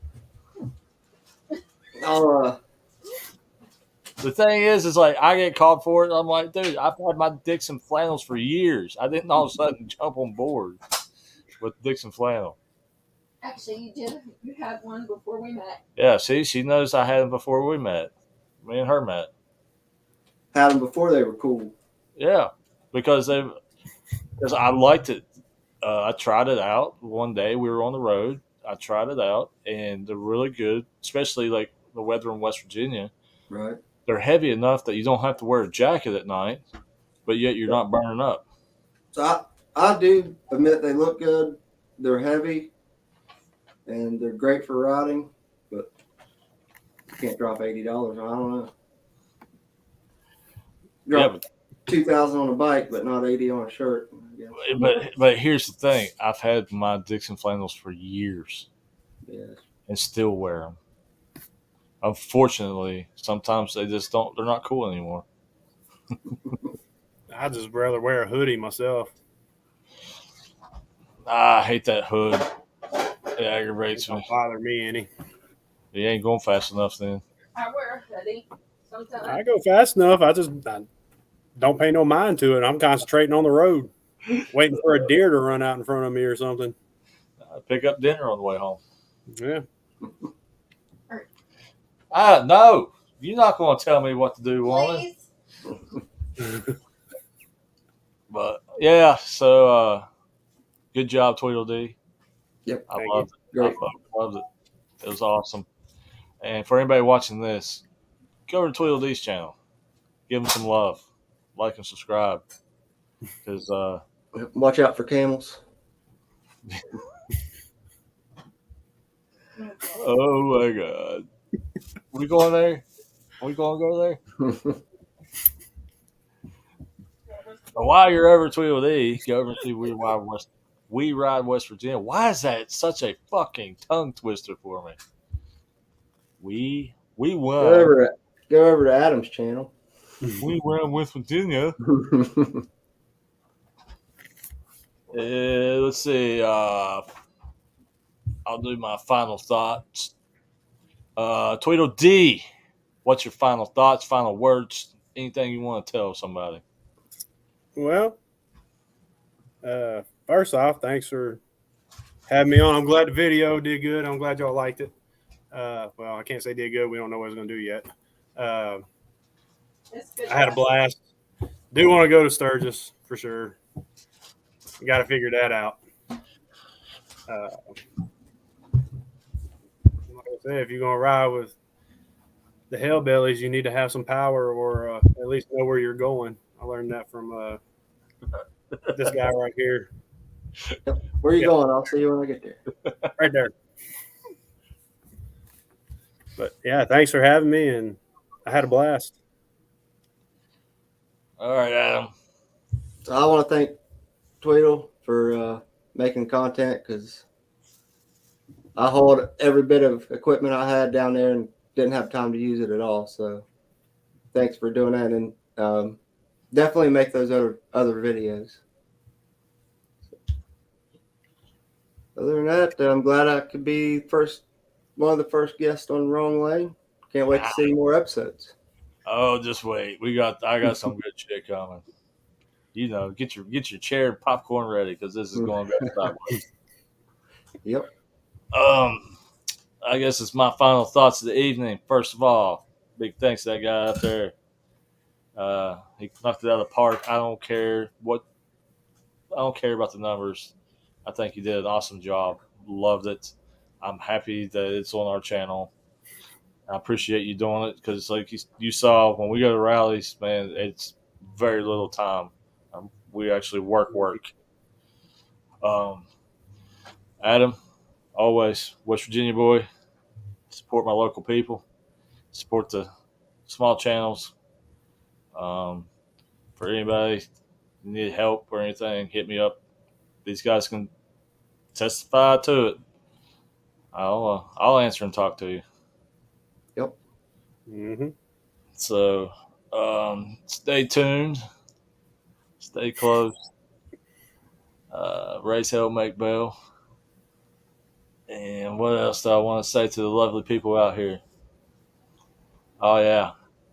S1: The thing is like I get called for it. I'm like, dude, I've had my Dixon flannels for years. I didn't all of a sudden jump on board with Dixon flannel.
S3: Actually, you did. You had one before we met.
S1: Yeah, see, she knows I had them before we met. Me and her met.
S4: Had them before they were cool.
S1: Yeah, because I liked it I tried it out one day. We were on the road. I tried it out, and they're really good, especially like the weather in West Virginia.
S4: Right.
S1: They're heavy enough that you don't have to wear a jacket at night, but yet you're not burning up.
S4: So I do admit they look good. They're heavy, and they're great for riding, but you can't drop $80. I don't know. Drop 2,000 on a bike, but not 80 on a shirt.
S1: But here's the thing: I've had my Dixon flannels for years, and still wear them. Unfortunately, sometimes they just don't. They're not cool anymore.
S2: I just rather wear a hoodie myself.
S1: I hate that hood. It aggravates me.
S2: Don't bother me any.
S1: You ain't going fast enough then.
S3: I wear a hoodie sometimes.
S2: I go fast enough. I don't pay no mind to it. I'm concentrating on the road, waiting for a deer to run out in front of me or something.
S1: I pick up dinner on the way home.
S2: Yeah.
S1: No, you're not going to tell me what to do, woman. But yeah, so good job, Tweedle D.
S4: Yep.
S1: I loved it. I loved it. It was awesome. And for anybody watching this, go over to Tweedle D's channel. Give him some love. Like and subscribe. Because
S4: watch out for camels.
S1: Oh my God. We going there? We going to go there? While you're over Tweedle D, go over and see We Ride West Virginia. Why is that such a fucking tongue twister for me? We won.
S4: Go over to Adam's channel.
S1: We run West Virginia. Let's see. I'll do my final thoughts. Tweedle D, what's your final thoughts, final words, anything you want to tell somebody?
S2: Well, first off, thanks for having me on. I'm glad the video did good. I'm glad y'all liked it. Well, I can't say did good. We don't know what it's going to do yet. I had a blast. Do want to go to Sturgis for sure. Got to figure that out. Like I said, if you're going to ride with the Hellbellies, you need to have some power or at least know where you're going. I learned that from this guy right here.
S4: Where are you going? I'll see you when I get there.
S2: Right there. But yeah, thanks for having me, and I had a blast.
S1: All right, Adam.
S4: So I want to thank Tweedle for making content because I hauled every bit of equipment I had down there and didn't have time to use it at all. So thanks for doing that, and definitely make those other videos. Other than that, I'm glad I could be one of the first guests on Wrong Lane. Can't wait to see more episodes.
S1: Oh, just wait. I got some good shit coming. You know, get your chair and popcorn ready because this is going to go sideways.
S4: Yep.
S1: I guess it's my final thoughts of the evening. First of all, big thanks to that guy out there. He knocked it out of the park. I don't care about the numbers. I think he did an awesome job. Loved it. I'm happy that it's on our channel. I appreciate you doing it because, like you saw, when we go to rallies, man, it's very little time. We actually work. Adam, always West Virginia boy. Support my local people. Support the small channels. For anybody who need help or anything, hit me up. These guys can testify to it. I'll answer and talk to you.
S4: Yep.
S2: Mm-hmm.
S1: So stay tuned. Stay close. Raise hell, make bail. And what else do I want to say to the lovely people out here? Oh yeah,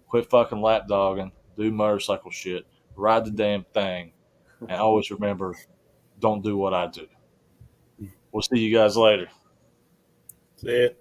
S1: quit fucking lapdogging. Do motorcycle shit. Ride the damn thing. And always remember, don't do what I do. We'll see you guys later.
S2: That's it.